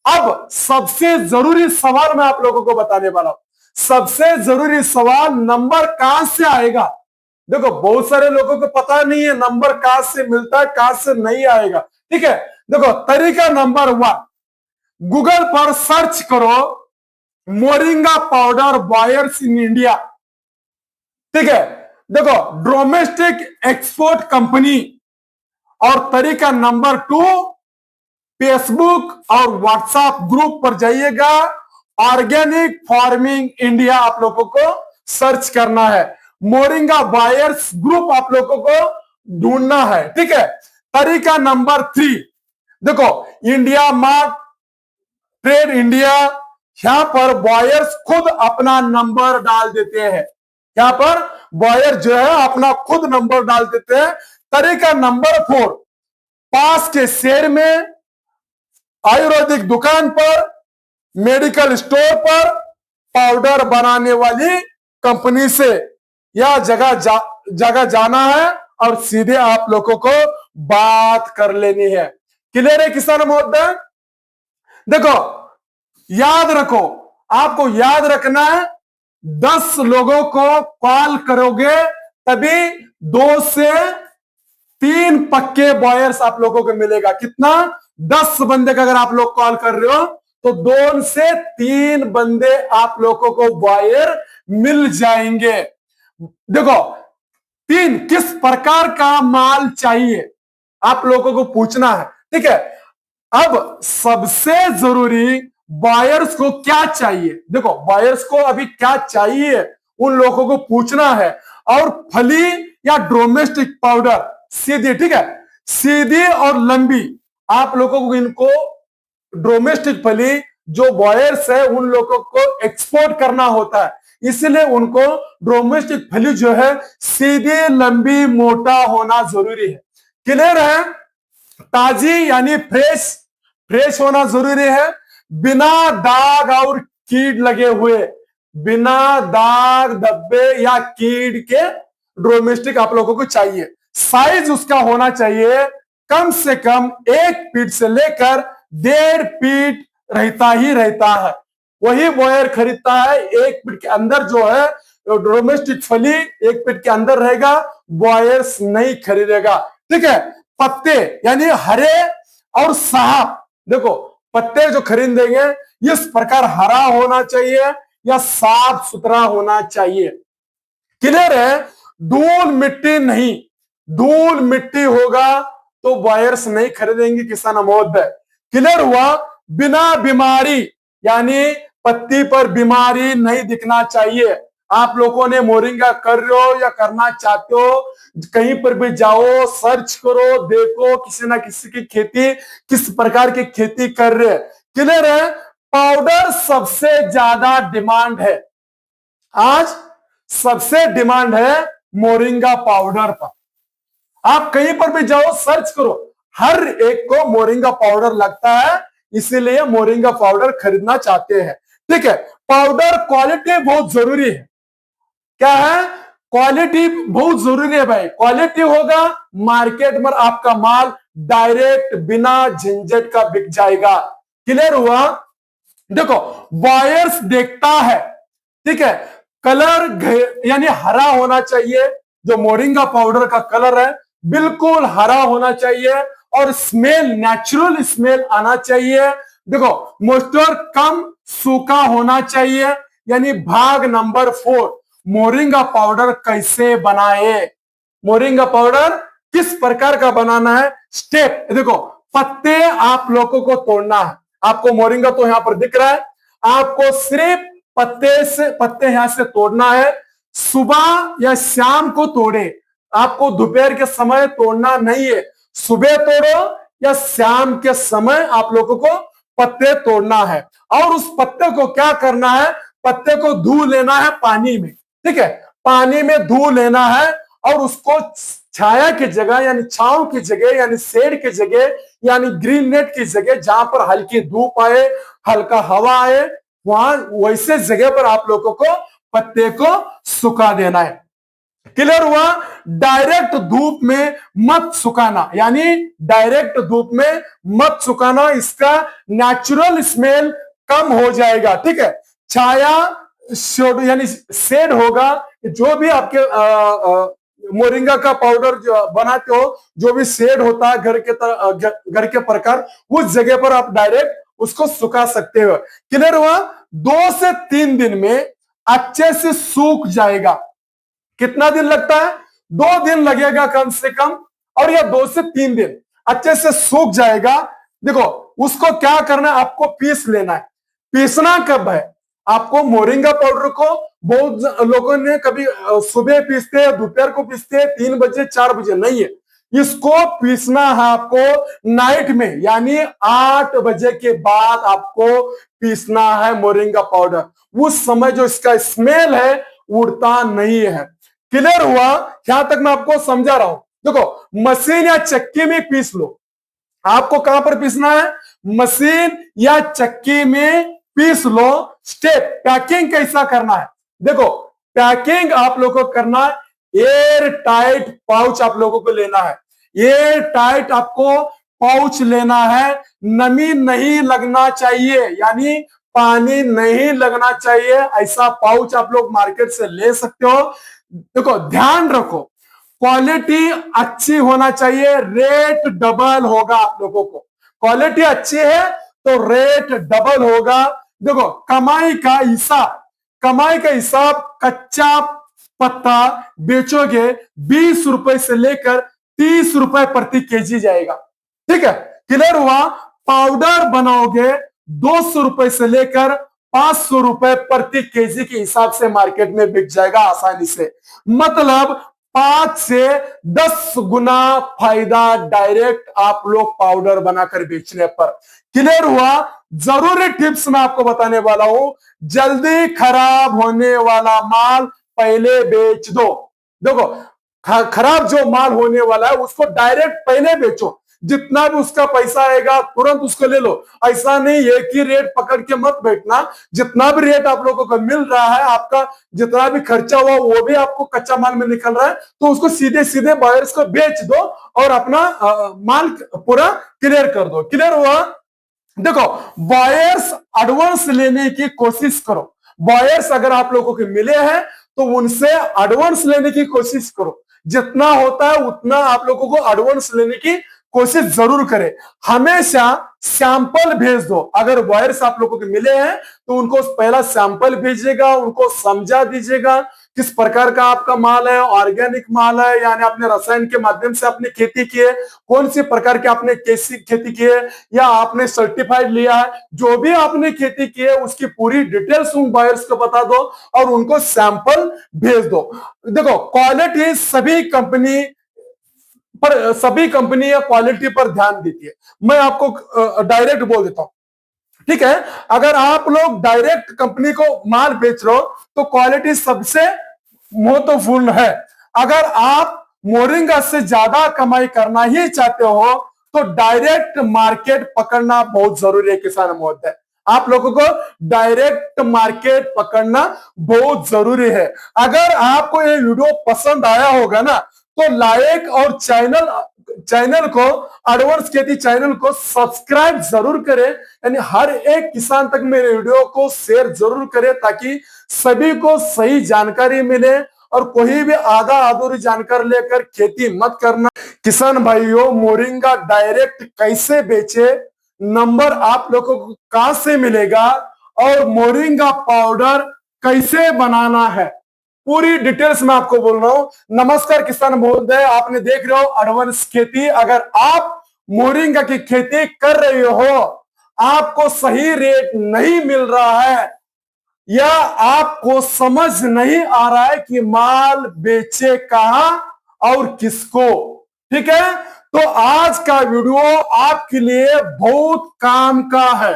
अब सबसे जरूरी सवाल मैं आप लोगों को बताने वाला हूं। सबसे जरूरी सवाल, नंबर कहां से आएगा। देखो, बहुत सारे लोगों को पता नहीं है नंबर कहां से मिलता है, कहां से नहीं आएगा, ठीक है। देखो, तरीका नंबर 1, गूगल पर सर्च करो moringa powder buyers in India, ठीक है। देखो, डोमेस्टिक एक्सपोर्ट कंपनी। और तरीका नंबर 2, फेसबुक और व्हाट्सएप ग्रुप पर जाइएगा, ऑर्गेनिक फार्मिंग इंडिया आप लोगों को सर्च करना है, मोरिंगा बायर्स ग्रुप आप लोगों को ढूंढना है, ठीक है। तरीका नंबर 3, देखो, इंडिया मार्ट, ट्रेड इंडिया, यहां पर बॉयर्स खुद अपना नंबर डाल देते हैं। यहां पर बॉयर जो है अपना खुद नंबर डाल देते हैं। तरीका नंबर 4, पास के शहर में, आयुर्वेदिक दुकान पर, मेडिकल स्टोर पर, पाउडर बनाने वाली कंपनी से यह जगह जाना है और सीधे आप लोगों को बात कर लेनी है। क्लियर है किसान महोदय? देखो, याद रखो, आपको याद रखना है, 10 लोगों को कॉल करोगे तभी 2 से 3 पक्के बॉयर्स आप लोगों को मिलेगा। कितना? 10 बंदे का अगर आप लोग कॉल कर रहे हो तो 2 से 3 बंदे आप लोगों को बॉयर मिल जाएंगे। देखो, 3 किस प्रकार का माल चाहिए आप लोगों को पूछना है, ठीक है। अब सबसे जरूरी, बायर्स को क्या चाहिए। देखो, बायर्स को अभी क्या चाहिए उन लोगों को पूछना है। और फली या डोमेस्टिक पाउडर, सीधी, ठीक है, सीधी और लंबी, आप लोगों को इनको डोमेस्टिक फली जो बॉयर्स है उन लोगों को एक्सपोर्ट करना होता है, इसलिए उनको डोमेस्टिक फली जो है सीधी लंबी मोटा होना जरूरी है। क्लियर है? ताजी यानी फ्रेश, फ्रेश होना जरूरी है, बिना दाग और कीड़ लगे हुए, बिना दाग धब्बे या कीड़ के डोमेस्टिक आप लोगों को चाहिए। साइज उसका होना चाहिए कम से कम 1 फीट से लेकर 1.5 फीट रहता ही रहता है। वही बॉयर खरीदता है 1 फीट के अंदर जो है डोमेस्टिक फली 1 फीट के अंदर रहेगा, बॉयर्स नहीं खरीदेगा। ठीक है? पत्ते यानी हरे और साफ, देखो पत्ते जो खरीदेंगे इस प्रकार हरा होना चाहिए या साफ सुथरा होना चाहिए। क्लियर है? धूल मिट्टी नहीं, धूल मिट्टी होगा तो बॉयर्स नहीं खरीदेंगे किसान महोदय। क्लियर हुआ? बिना बीमारी यानी पत्ती पर बीमारी नहीं दिखना चाहिए। आप लोगों ने मोरिंगा कर रहे हो या करना चाहते हो, कहीं पर भी जाओ सर्च करो, देखो किसी ना किसी की खेती किस प्रकार की खेती कर रहे हैं। क्लियर है? पाउडर सबसे ज्यादा डिमांड है, आज सबसे डिमांड है मोरिंगा पाउडर पर। आप कहीं पर भी जाओ सर्च करो, हर एक को मोरिंगा पाउडर लगता है, इसीलिए मोरिंगा पाउडर खरीदना चाहते हैं। ठीक है? पाउडर क्वालिटी बहुत जरूरी है। क्या है? क्वालिटी बहुत जरूरी है भाई। क्वालिटी होगा मार्केट में आपका माल डायरेक्ट बिना झंझट का बिक जाएगा। क्लियर हुआ? देखो बॉयर्स देखता है, ठीक है, कलर यानी हरा होना चाहिए, जो मोरिंगा पाउडर का कलर है बिल्कुल हरा होना चाहिए, और स्मेल नेचुरल स्मेल आना चाहिए। देखो मॉइस्चर कम सूखा होना चाहिए। यानी भाग नंबर 4, मोरिंगा पाउडर कैसे बनाए, मोरिंगा पाउडर किस प्रकार का बनाना है, स्टेप देखो। पत्ते आप लोगों को तोड़ना है, आपको मोरिंगा तो यहां पर दिख रहा है, आपको सिर्फ पत्ते यहां से तोड़ना है। सुबह या शाम को तोड़े, आपको दोपहर के समय तोड़ना नहीं है। सुबह तोड़ो या शाम के समय आप लोगों को पत्ते तोड़ना है। और उस पत्ते को क्या करना है, पत्ते को धो लेना है पानी में। ठीक है? पानी में धो लेना है और उसको छाया की जगह यानी छांव की जगह यानी शेड की जगह यानी ग्रीन नेट की जगह, जहां पर हल्की धूप आए हल्का हवा आए, वहां वैसे जगह पर आप लोगों को पत्ते को सुखा देना है। क्लियर हुआ? डायरेक्ट धूप में मत सुखाना, यानी डायरेक्ट धूप में मत सुखाना, इसका नेचुरल स्मेल कम हो जाएगा। ठीक है? छाया यानी शेड होगा, जो भी आपके मोरिंगा का पाउडर जो बनाते हो, जो भी शेड होता है घर के प्रकार, उस जगह पर आप डायरेक्ट उसको सुखा सकते हो। क्लियर हुआ? 2 से 3 दिन में अच्छे से सूख जाएगा। कितना दिन लगता है? 2 दिन लगेगा कम से कम, और यह 2 से 3 दिन अच्छे से सूख जाएगा। देखो उसको क्या करना है, आपको पीस लेना है। पीसना कब है? आपको मोरिंगा पाउडर को बहुत लोगों ने कभी सुबह पीसते हैं, दोपहर को पीसते हैं, 3 बजे 4 बजे, नहीं है। इसको पीसना है आपको नाइट में, यानी 8 बजे के बाद आपको पीसना है मोरिंगा पाउडर। उस समय जो इसका स्मेल है उड़ता नहीं है। क्लियर हुआ? यहां तक मैं आपको समझा रहा हूं। देखो मशीन या चक्की में पीस लो। आपको कहां पर पीसना है? मशीन या चक्की में पीस लो। स्टेप पैकिंग कैसा करना है? देखो पैकिंग आप लोगों को करना है, एयर टाइट पाउच आप लोगों को लेना है। एयर टाइट आपको पाउच लेना है, नमी नहीं लगना चाहिए, यानी पानी नहीं लगना चाहिए। ऐसा पाउच आप लोग मार्केट से ले सकते हो। देखो ध्यान रखो, क्वालिटी अच्छी होना चाहिए, रेट डबल होगा आप लोगों को। क्वालिटी अच्छी है तो रेट डबल होगा। देखो कमाई का हिसाब कच्चा पत्ता बेचोगे 20 रुपए से लेकर 30 रुपए प्रति केजी जाएगा। ठीक है? क्लियर हुआ? पाउडर बनाओगे 200 रुपए से लेकर 500 रुपए प्रति केजी के हिसाब से मार्केट में बिक जाएगा आसानी से। मतलब 5 से 10 गुना फायदा डायरेक्ट आप लोग पाउडर बनाकर बेचने पर। क्लियर हुआ? जरूरी टिप्स मैं आपको बताने वाला हूं। जल्दी खराब होने वाला माल पहले बेच दो। देखो, खराब जो माल होने वाला है उसको डायरेक्ट पहले बेचो, जितना भी उसका पैसा आएगा तुरंत उसको ले लो। ऐसा नहीं एक ही रेट पकड़ के मत बैठना। जितना भी रेट आप लोगों को मिल रहा है, आपका जितना भी खर्चा हुआ वो भी आपको कच्चा माल में निकल रहा है, तो उसको सीधे सीधे बायर्स को बेच दो और अपना माल पूरा क्लियर कर दो। क्लियर हुआ? देखो, बायर्स एडवांस लेने की कोशिश करो। बायर्स अगर आप लोगों को मिले हैं तो उनसे एडवांस लेने की कोशिश करो। जितना होता है उतना आप लोगों को एडवांस लेने की कोशिश जरूर करें। हमेशा सैंपल भेज दो। अगर वायर्स आप लोगों को मिले हैं तो उनको पहला सैंपल भेजिएगा, उनको समझा दीजिएगा किस प्रकार का आपका माल है, ऑर्गेनिक माल है यानी आपने रसायन के माध्यम से आपने खेती की है, कौन सी प्रकार की आपने कैसी खेती की है, या आपने सर्टिफाइड लिया है। जो भी आपने खेती की है उसकी पूरी डिटेल्स उन बायर्स को बता दो और उनको सैंपल भेज दो। देखो, क्वालिटी सभी कंपनी या क्वालिटी पर ध्यान देती है। मैं आपको डायरेक्ट बोल देता हूं, ठीक है? अगर आप लोग डायरेक्ट कंपनी को माल बेच रहे हो तो क्वालिटी सबसे महत्वपूर्ण है। अगर आप मोरिंगा से ज्यादा कमाई करना ही चाहते हो तो डायरेक्ट मार्केट पकड़ना बहुत जरूरी है। किसान महोदय, आप लोगों को डायरेक्ट मार्केट पकड़ना बहुत जरूरी है। अगर आपको ये वीडियो पसंद आया होगा ना तो लाइक और चैनल को, एडवांस खेती चैनल को सब्सक्राइब जरूर करें। यानी हर एक किसान तक मेरे वीडियो को शेयर जरूर करें ताकि सभी को सही जानकारी मिले और कोई भी आधा अधूरी जानकारी लेकर खेती मत करना। किसान भाइयों, मोरिंगा डायरेक्ट कैसे बेचे, नंबर आप लोगों को कहां से मिलेगा और मोरिंगा पाउडर कैसे बनाना है, पूरी डिटेल्स में आपको बोल रहा हूं। नमस्कार किसान महोदय, आपने देख रहे हो एडवांस खेती। अगर आप मोरिंगा की खेती कर रहे हो, आपको सही रेट नहीं मिल रहा है या आपको समझ नहीं आ रहा है कि माल बेचे कहां और किसको, ठीक है, तो आज का वीडियो आपके लिए बहुत काम का है।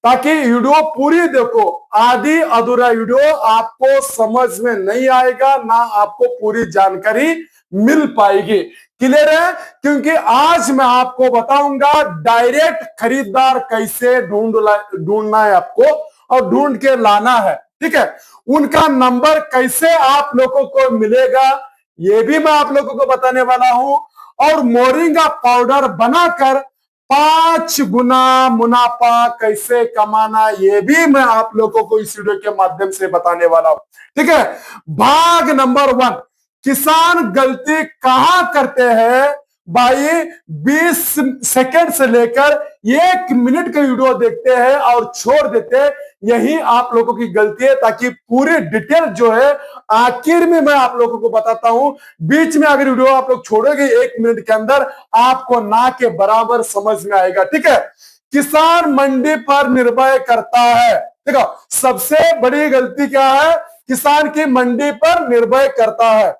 ताकि वीडियो पूरी देखो, आधी अधूरा वीडियो आपको समझ में नहीं आएगा, ना आपको पूरी जानकारी मिल पाएगी। क्लियर है? क्योंकि आज मैं आपको बताऊंगा डायरेक्ट खरीदार कैसे ढूंढना है आपको और ढूंढ के लाना है, ठीक है? उनका नंबर कैसे आप लोगों को मिलेगा ये भी मैं आप लोगों को बताने वाला हूं, और मोरिंगा पाउडर बनाकर 5 गुना मुनाफा कैसे कमाना ये भी मैं आप लोगों को इस वीडियो के माध्यम से बताने वाला हूं, ठीक है? भाग नंबर 1, किसान गलती कहां करते हैं भाई? 20 सेकंड से लेकर 1 मिनट का वीडियो देखते हैं और छोड़ देते हैं, यही आप लोगों की गलती है। ताकि पूरी डिटेल जो है आखिर में मैं आप लोगों को बताता हूं। बीच में अगर वीडियो आप लोग छोड़ोगे 1 मिनट के अंदर, आपको ना के बराबर समझ में आएगा, ठीक है? किसान मंडी पर निर्भर करता है। देखो, सबसे बड़ी गलती क्या है? किसान की मंडी पर निर्भर करता है।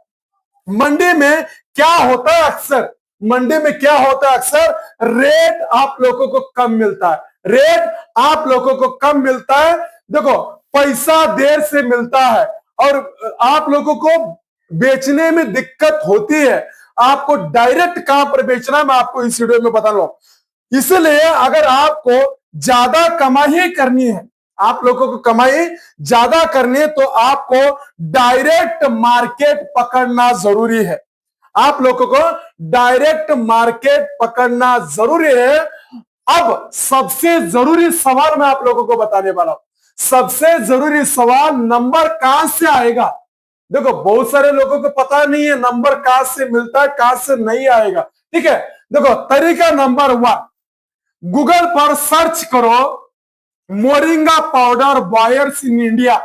मंडी में क्या होता है अक्सर? मंडी में क्या होता है अक्सर? रेट आप लोगों को कम मिलता है। रेट आप लोगों को कम मिलता है। देखो, पैसा देर से मिलता है और आप लोगों को बेचने में दिक्कत होती है। आपको डायरेक्ट कहां पर बेचना है मैं आपको इस वीडियो में बता रहा हूं। इसलिए अगर आपको ज्यादा कमाई करनी है, आप लोगों को कमाई ज्यादा करनी है, तो आपको डायरेक्ट मार्केट पकड़ना जरूरी है। आप लोगों को डायरेक्ट मार्केट पकड़ना जरूरी है। अब सबसे जरूरी सवाल मैं आप लोगों को बताने वाला हूं। सबसे जरूरी सवाल, नंबर कहां से आएगा? देखो, बहुत सारे लोगों को पता नहीं है नंबर कहां से मिलता है, कहां से नहीं आएगा, ठीक है? देखो, तरीका नंबर 1, गूगल पर सर्च करो moringa powder buyers in India,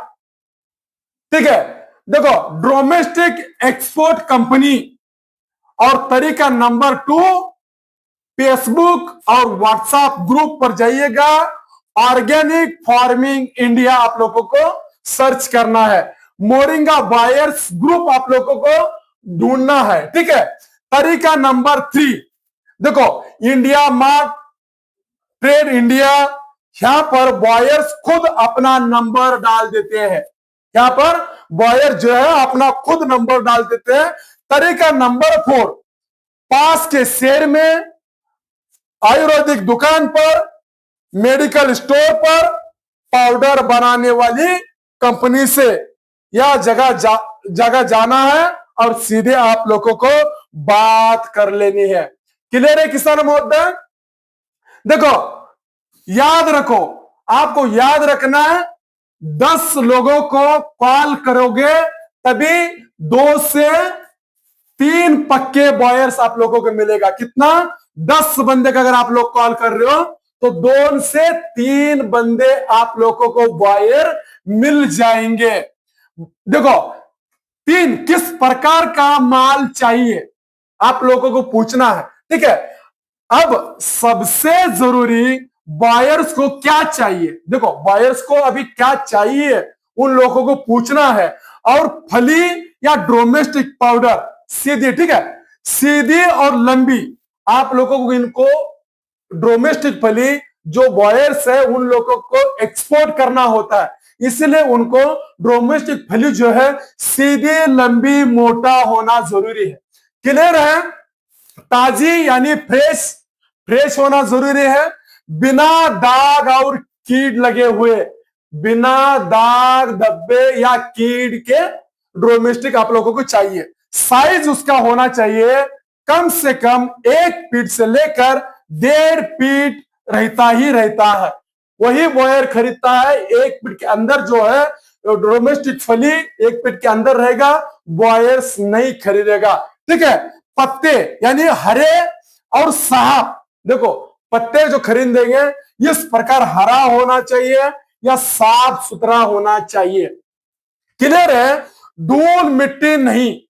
ठीक है? देखो, डोमेस्टिक एक्सपोर्ट कंपनी। और तरीका नंबर 2, फेसबुक और व्हाट्सएप ग्रुप पर जाइएगा, ऑर्गेनिक फार्मिंग इंडिया आप लोगों को सर्च करना है, मोरिंगा बायर्स ग्रुप आप लोगों को ढूंढना है, ठीक है? तरीका नंबर 3, देखो, इंडिया मार्ट, ट्रेड इंडिया, यहां पर बॉयर्स खुद अपना नंबर डाल देते हैं। यहां पर बॉयर जो है अपना खुद नंबर डाल देते हैं। तरीका नंबर 4, पास के शहर में आयुर्वेदिक दुकान पर, मेडिकल स्टोर पर, पाउडर बनाने वाली कंपनी से यह जगह जाना है और सीधे आप लोगों को बात कर लेनी है। क्लियर है किसान महोदय? देखो याद रखो, आपको याद रखना है 10 लोगों को कॉल करोगे तभी 2 से 3 पक्के बॉयर्स आप लोगों को मिलेगा। कितना? 10 बंदे का अगर आप लोग कॉल कर रहे हो तो 2 से 3 बंदे आप लोगों को बॉयर मिल जाएंगे। देखो 3 किस प्रकार का माल चाहिए आप लोगों को पूछना है, ठीक है। अब सबसे जरूरी बायर्स को क्या चाहिए, देखो बायर्स को अभी क्या चाहिए उन लोगों को पूछना है। और फली या डोमेस्टिक पाउडर सीधी, ठीक है, सीधी और लंबी आप लोगों को इनको डोमेस्टिक फली जो बॉयर्स है उन लोगों को एक्सपोर्ट करना होता है, इसलिए उनको डोमेस्टिक फली जो है सीधी लंबी मोटा होना जरूरी है। क्लियर है? ताजी यानी फ्रेश होना जरूरी है, बिना दाग और कीड़ लगे हुए, बिना दाग धब्बे या कीड़ के डोमेस्टिक आप लोगों को चाहिए। साइज उसका होना चाहिए कम से कम 1 फीट से लेकर 1.5 फीट रहता ही रहता है। वही बॉयर खरीदता है 1 फीट के अंदर जो है डोमेस्टिक फली 1 फीट के अंदर रहेगा, बॉयर्स नहीं खरीदेगा, ठीक है। पत्ते यानी हरे और साफ, देखो पत्ते जो खरीदेंगे इस प्रकार हरा होना चाहिए या साफ सुथरा होना चाहिए। क्लियर है? धूल मिट्टी नहीं,